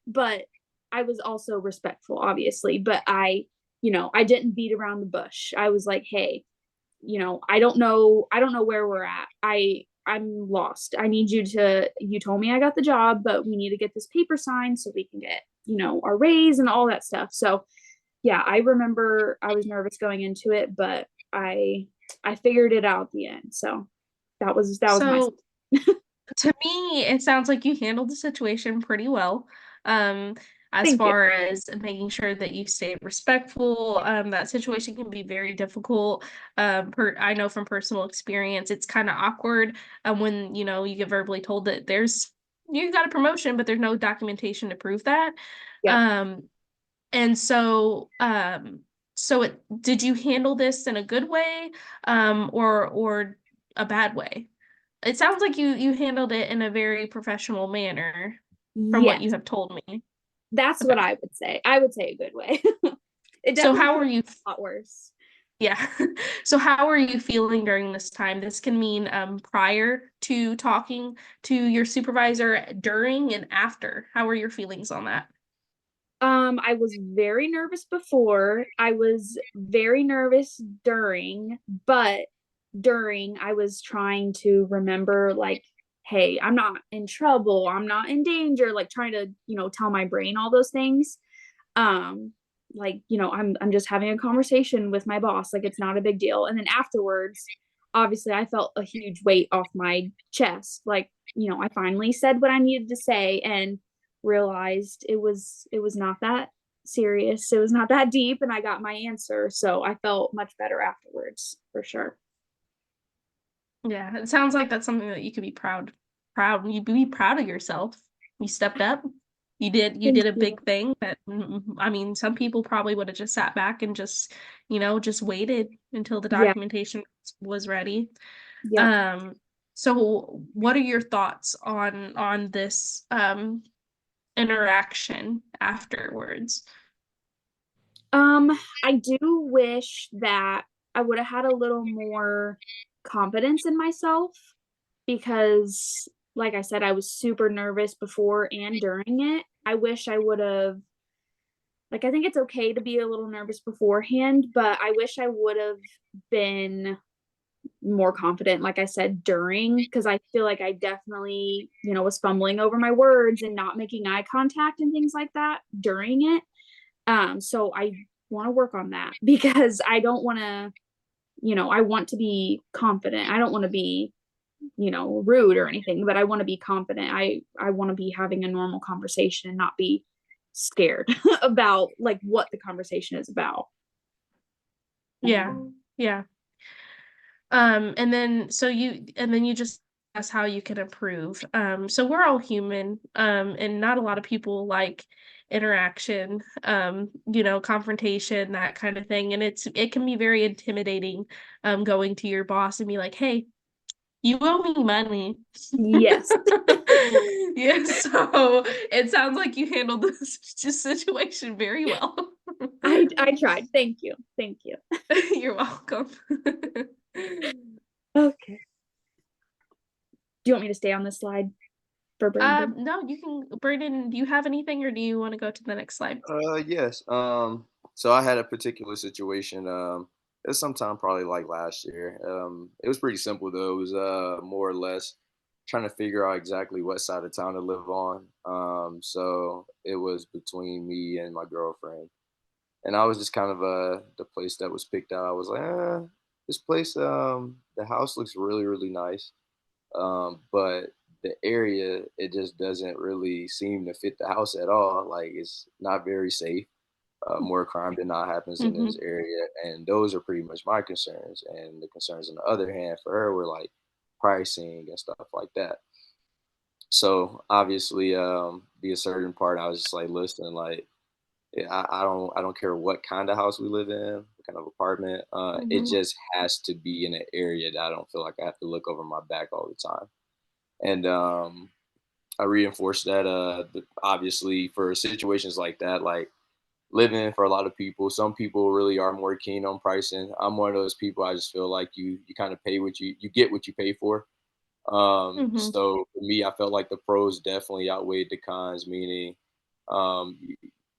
but I was also respectful, obviously. But I didn't beat around the bush. I was like, hey, I don't know where we're at. I'm lost. I need you told me I got the job, but we need to get this paper signed so we can get, our raise and all that stuff. So yeah, I remember I was nervous going into it, but I figured it out at the end. So that was my. To me, it sounds like you handled the situation pretty well. As Thank you. far as making sure that you stay respectful, that situation can be very difficult. I know from personal experience, it's kind of awkward when you get verbally told that you got a promotion, but there's no documentation to prove that. Yeah. And so, did you handle this in a good way, or a bad way? It sounds like you handled it in a very professional manner from what you Yes, have told me. that's Okay. what I would say. I would say a good way. It So definitely how could are have you? been a lot worse. Yeah. So how are you feeling during this time? This can mean prior to talking to your supervisor, during and after. How are your feelings on that? I was very nervous before. I was very nervous during, but during I was trying to remember like, hey, I'm not in trouble. I'm not in danger, like trying to, tell my brain all those things. Like, I'm just having a conversation with my boss, like it's not a big deal. And then afterwards, obviously I felt a huge weight off my chest. Like, I finally said what I needed to say and realized it was not that serious. It was not that deep and I got my answer. So I felt much better afterwards, for sure. Yeah, it sounds like that's something that you could be proud. You'd be proud of yourself. You stepped up. You Thank did a you. big thing that, I mean, some people probably would have just sat back and just waited until the Yeah. documentation was ready. Yeah. So what are your thoughts on this interaction afterwards? I do wish that I would have had a little more confidence in myself because, like I said, I was super nervous before and during it. I wish I would have, like, I think it's okay to be a little nervous beforehand, but I wish I would have been more confident, like I said, during, because I feel like I definitely, was fumbling over my words and not making eye contact and things like that during it. So I want to work on that because I don't want to, I want to be confident. I don't want to be rude or anything, but I want to be confident. I want to be having a normal conversation and not be scared about like what the conversation is about. Yeah. Yeah. And then you just ask how you can improve. So we're all human, and not a lot of people like interaction, confrontation, that kind of thing. And it can be very intimidating, going to your boss and be like, hey, you owe me money. Yes. Yeah, so it sounds like you handled this situation very well. I tried. Thank you. Thank you. You're welcome. Okay. Do you want me to stay on this slide for Brandon? No, you can, Brandon, do you have anything or do you want to go to the next slide? Yes. So I had a particular situation. It was sometime probably like last year. It was pretty simple though. It was more or less trying to figure out exactly what side of town to live on. So it was between me and my girlfriend, and I was just kind of the place that was picked out. I was like, this place. The house looks really really nice, but the area, it just doesn't really seem to fit the house at all. Like it's not very safe. More crime than not happens in Mm-hmm. this area, and those are pretty much my concerns. And the concerns on the other hand for her were like pricing and stuff like that. So obviously, the certain part, I was just like, listen, like I don't care what kind of house we live in, what kind of apartment. It Mm-hmm. just has to be in an area that I don't feel like I have to look over my back all the time. And I reinforced that obviously for situations like that, like living for a lot of people, some people really are more keen on pricing. I'm one of those people. I just feel like you kind of pay what you get what you pay for. Mm-hmm. So for me, I felt like the pros definitely outweighed the cons, meaning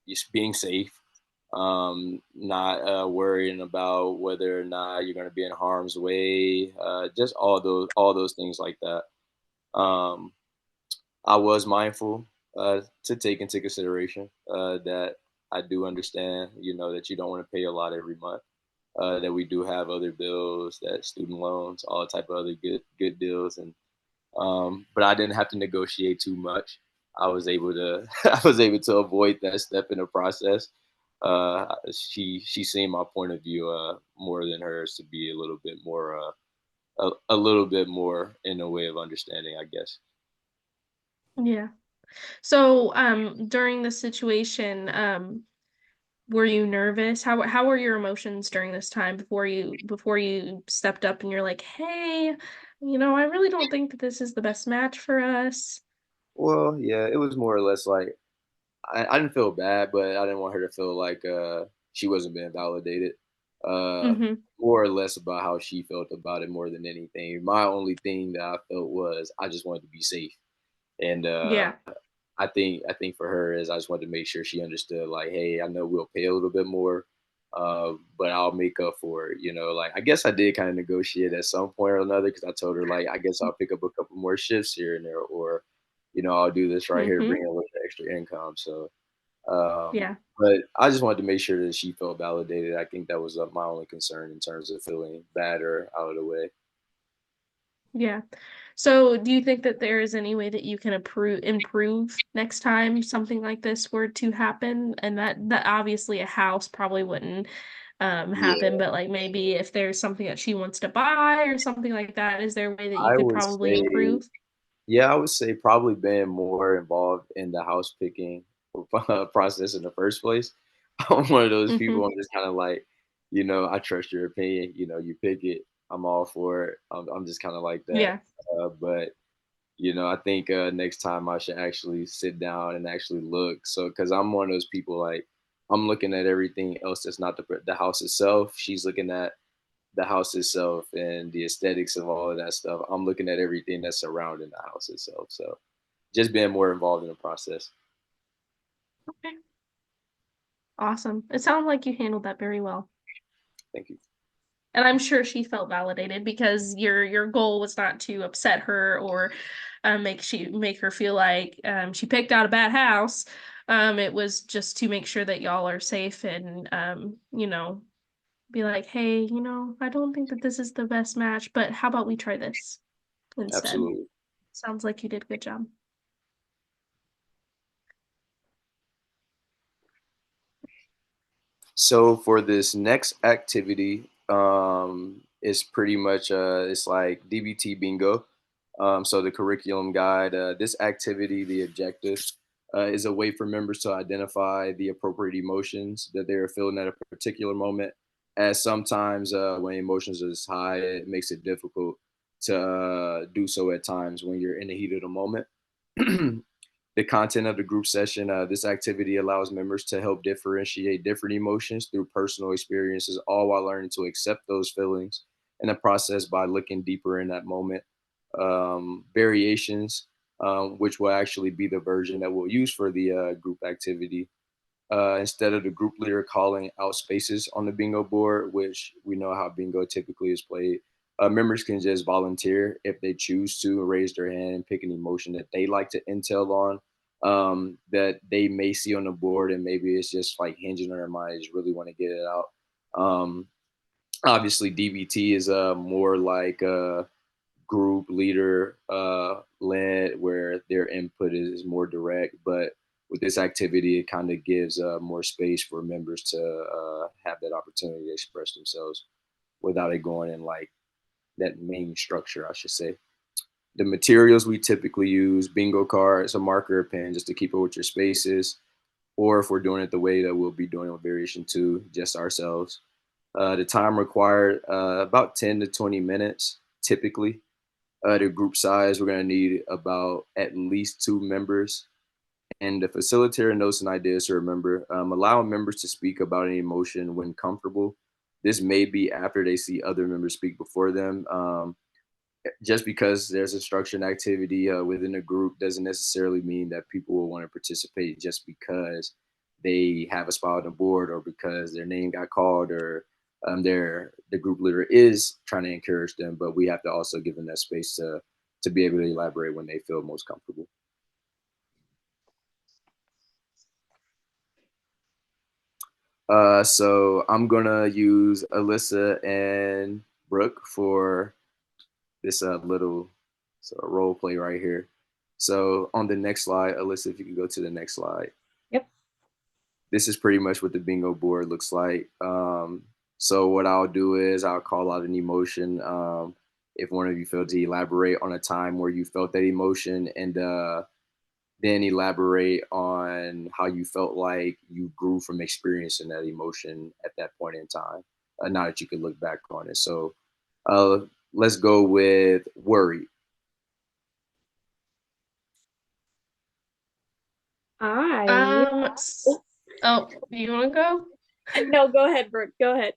just being safe, not worrying about whether or not you're going to be in harm's way, just all those things like that. Um, I was mindful to take into consideration that I do understand, that you don't want to pay a lot every month. That we do have other bills, that student loans, all type of other good deals, and but I didn't have to negotiate too much. I was able to I was able to avoid that step in the process. She seen my point of view more than hers to be a little bit more a little bit more in a way of understanding, I guess. Yeah. So, during the situation, were you nervous? How were your emotions during this time before you stepped up and you're like, "Hey, I really don't think that this is the best match for us." Well, yeah, it was more or less like I didn't feel bad, but I didn't want her to feel like she wasn't being validated. Uh, Mhm. More or less about how she felt about it more than anything. My only thing that I felt was I just wanted to be safe, and Yeah. I think for her is I just wanted to make sure she understood like, hey, I know we'll pay a little bit more, but I'll make up for it. Like I guess I did kind of negotiate at some point or another because I told her like I guess I'll pick up a couple more shifts here and there, or I'll do this right here to bring Mhm. in a little extra income. So, Yeah. but I just wanted to make sure that she felt validated. I think that was my only concern in terms of feeling bad or out of the way. Yeah. So, do you think that there is any way that you can improve next time something like this were to happen? And that obviously a house probably wouldn't happen, Yeah, but like maybe if there's something that she wants to buy or something like that, is there a way that you I could would probably say. improve? Yeah, I would say probably being more involved in the house picking process in the first place. I'm one of those people. Mhm. I'm just kind of like, I trust your opinion. You pick it. I'm all for it. I'm just kind of like that. Yeah. But I think next time I should actually sit down and actually look. So, because I'm one of those people like I'm looking at everything else that's not the house itself. She's looking at the house itself and the aesthetics of all of that stuff. I'm looking at everything that's surrounding the house itself. So just being more involved in the process. Okay. Awesome. It sounds like you handled that very well. Thank you. And I'm sure she felt validated because your goal was not to upset her or make her feel like she picked out a bad house. It was just to make sure that y'all are safe and be like, hey, I don't think that this is the best match, but how about we try this? instead. Absolutely. Sounds like you did a good job. So for this next activity, it's pretty much it's like DBT bingo. So the curriculum guide, this activity, the objective, is a way for members to identify the appropriate emotions that they are feeling at a particular moment. As sometimes when emotions are high, it makes it difficult to do so at times when you're in the heat of the moment. The content of the group session, this activity allows members to help differentiate different emotions through personal experiences, all while learning to accept those feelings in the process by looking deeper in that moment. Variations, which will actually be the version that we'll use for the group activity. Instead of the group leader calling out spaces on the bingo board, which we know how bingo typically is played, members can just volunteer if they choose to raise their hand and pick an emotion that they like to intel on, that they may see on the board, and maybe it's just like hinging on their mind, they just really want to get it out. Um, Obviously, DBT is more like group leader led, where their input is more direct, but with this activity it kind of gives more space for members to have that opportunity to express themselves without it going in like that main structure, I should say. The materials we typically use: bingo cards, a marker, a pen, just to keep it with your spaces, or if we're doing it the way that we'll be doing it with variation 2, just ourselves. The time required, about 10 to 20 minutes typically. The group size, we're going to need about at least 2 members. And the facilitator notes and ideas to remember: allowing members to speak about any emotion when comfortable. This may be after they see other members speak before them. Just because there's a structured activity within a group doesn't necessarily mean that people will want to participate just because they have a spot on the board or because their name got called, or the group leader is trying to encourage them, but we have to also give them that space to be able to elaborate when they feel most comfortable. So I'm gonna use Alyssa and Brooke for this little sort of role play right here. So on the next slide, Alyssa, if you could go to the next slide. Yep. This is pretty much what the bingo board looks like. So what I'll do is I'll call out an emotion. If one of you felt to elaborate on a time where you felt that emotion, and then elaborate on how you felt like you grew from experiencing that emotion at that point in time, now that you can look back on it. So let's go with worry. I Oh, you want to go? no, go ahead, Brooke. Go ahead.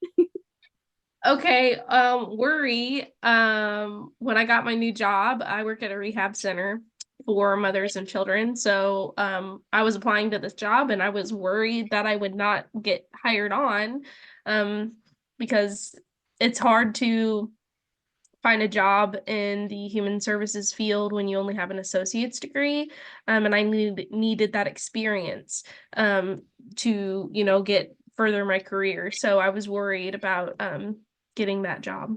Okay, worry. When I got my new job, I work at a rehab center for mothers and children. So, I was applying to this job and I was worried that I would not get hired on, because it's hard to find a job in the human services field when you only have an associate's degree. And I needed that experience, to, get further my career. So I was worried about, getting that job.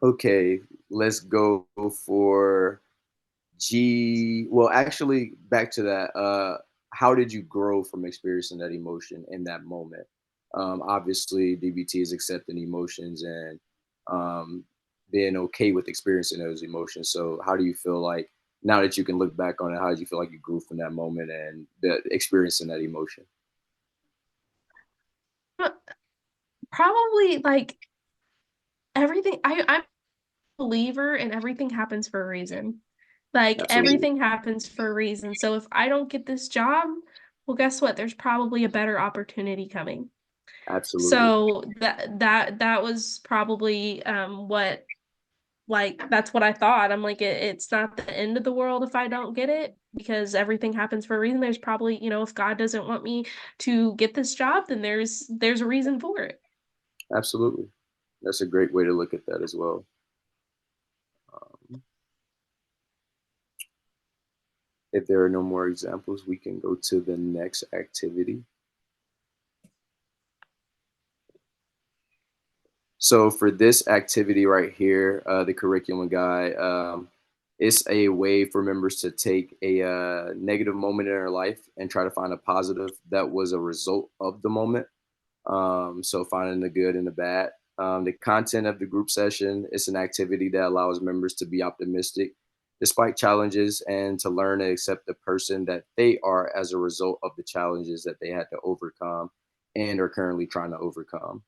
Okay, let's go for G. Well, actually, back to that. How did you grow from experiencing that emotion in that moment? Obviously, DBT is accepting emotions and being okay with experiencing those emotions. So, how do you feel like now that you can look back on it? How did you feel like you grew from that moment and the experiencing that emotion? Probably like everything. I'm a believer and everything happens for a reason. Like Absolutely, everything happens for a reason. So if I don't get this job, well, guess what? There's probably a better opportunity coming. absolutely, So that was probably what, like, that's what I thought. I'm like, it's not the end of the world if I don't get it, because everything happens for a reason. There's probably, if God doesn't want me to get this job, then there's a reason for it. absolutely. That's a great way to look at that as well. If there are no more examples, we can go to the next activity. So for this activity right here, the curriculum guide, it's a way for members to take a negative moment in their life and try to find a positive that was a result of the moment. So finding the good and the bad. The content of the group session is an activity that allows members to be optimistic despite challenges and to learn and accept the person that they are as a result of the challenges that they had to overcome and are currently trying to overcome.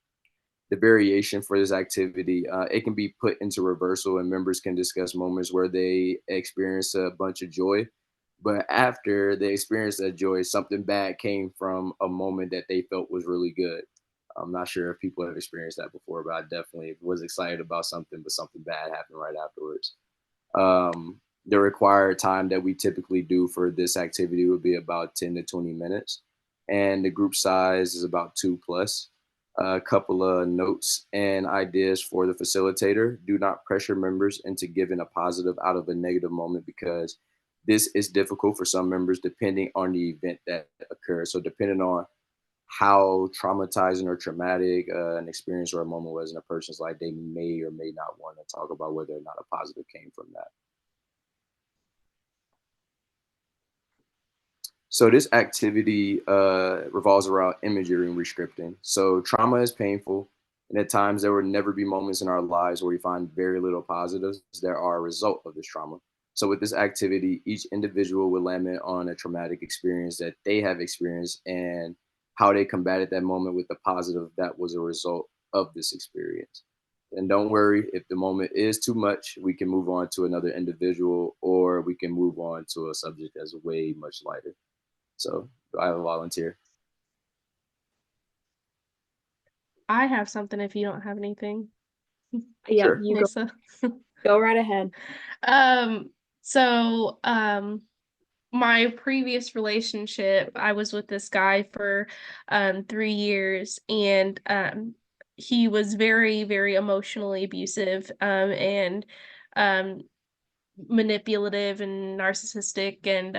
The variation for this activity, it can be put into reversal and members can discuss moments where they experience a bunch of joy. But after they experienced that joy, something bad came from a moment that they felt was really good. I'm not sure if people have experienced that before, but I definitely was excited about something, but something bad happened right afterwards. The required time that we typically do for this activity would be about 10 to 20 minutes. And the group size is about 2 plus. A couple of notes and ideas for the facilitator. Do not pressure members into giving a positive out of a negative moment because this is difficult for some members depending on the event that occurs. So depending on how traumatizing or traumatic an experience or a moment was in a person's life, they may or may not want to talk about whether or not a positive came from that. So this activity revolves around imagery and rescripting. So trauma is painful, and at times there will never be moments in our lives where we find very little positives that are a result of this trauma. So with this activity, each individual will lament on a traumatic experience that they have experienced and how they combated that moment with the positive that was a result of this experience. And don't worry, if the moment is too much, we can move on to another individual or we can move on to a subject that's way much lighter. So do I have a volunteer? I have something if you don't have anything, Yeah, Sure. you Lisa. go right ahead. So my previous relationship, I was with this guy for 3 years, and he was very, very emotionally abusive, and um manipulative and narcissistic, and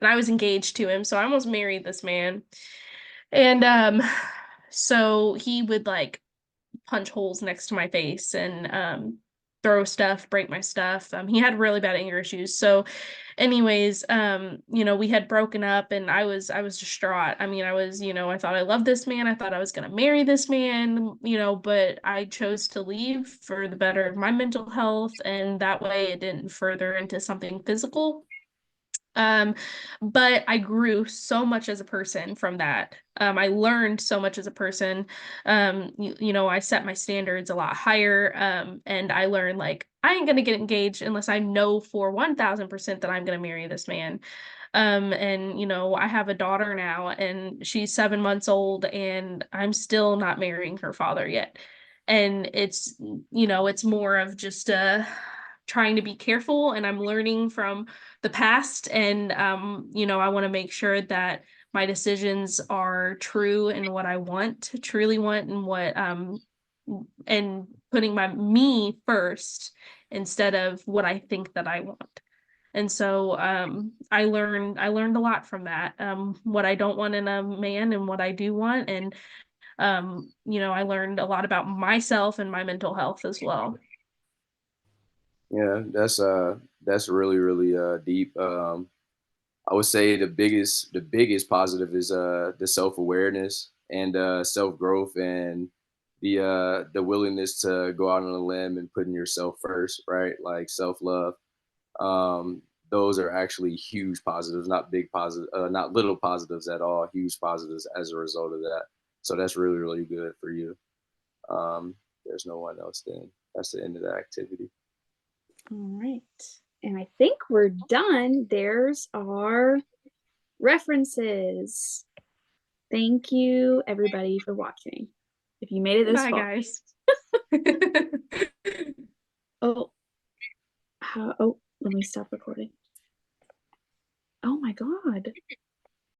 I was engaged to him, so I almost married this man. And so he would like punch holes next to my face and throw stuff, break my stuff. He had really bad anger issues. So anyways, we had broken up and I was distraught. I mean, I thought I loved this man. I thought I was going to marry this man, but I chose to leave for the better of my mental health, and that way it didn't further into something physical. Um, but I grew so much as a person from that. I learned so much as a person. I set my standards a lot higher. And I learned like I ain't gonna get engaged unless I know for 1000% that I'm gonna marry this man. And I have a daughter now, and she's 7 months old, and I'm still not marrying her father yet. And it's more of just trying to be careful, and I'm learning from the past, and I want to make sure that my decisions are true in what I truly want, and what and putting me first instead of what I think that I want. And so I learned a lot from that, what I don't want in a man and what I do want. And I learned a lot about myself and my mental health as well. Yeah, that's really really deep. I would say the biggest positive is the self awareness and self growth and the willingness to go out on a limb and putting yourself first, right? Like self love. Um, those are actually huge positives, not big positive, not little positives at all. Huge positives as a result of that. So that's really really good for you. There's no one else. Then that's the end of the activity. All right. And I think we're done. There's our references. Thank you, everybody, for watching. If you made it this Bye, far. guys. Oh, let me stop recording. Oh my God.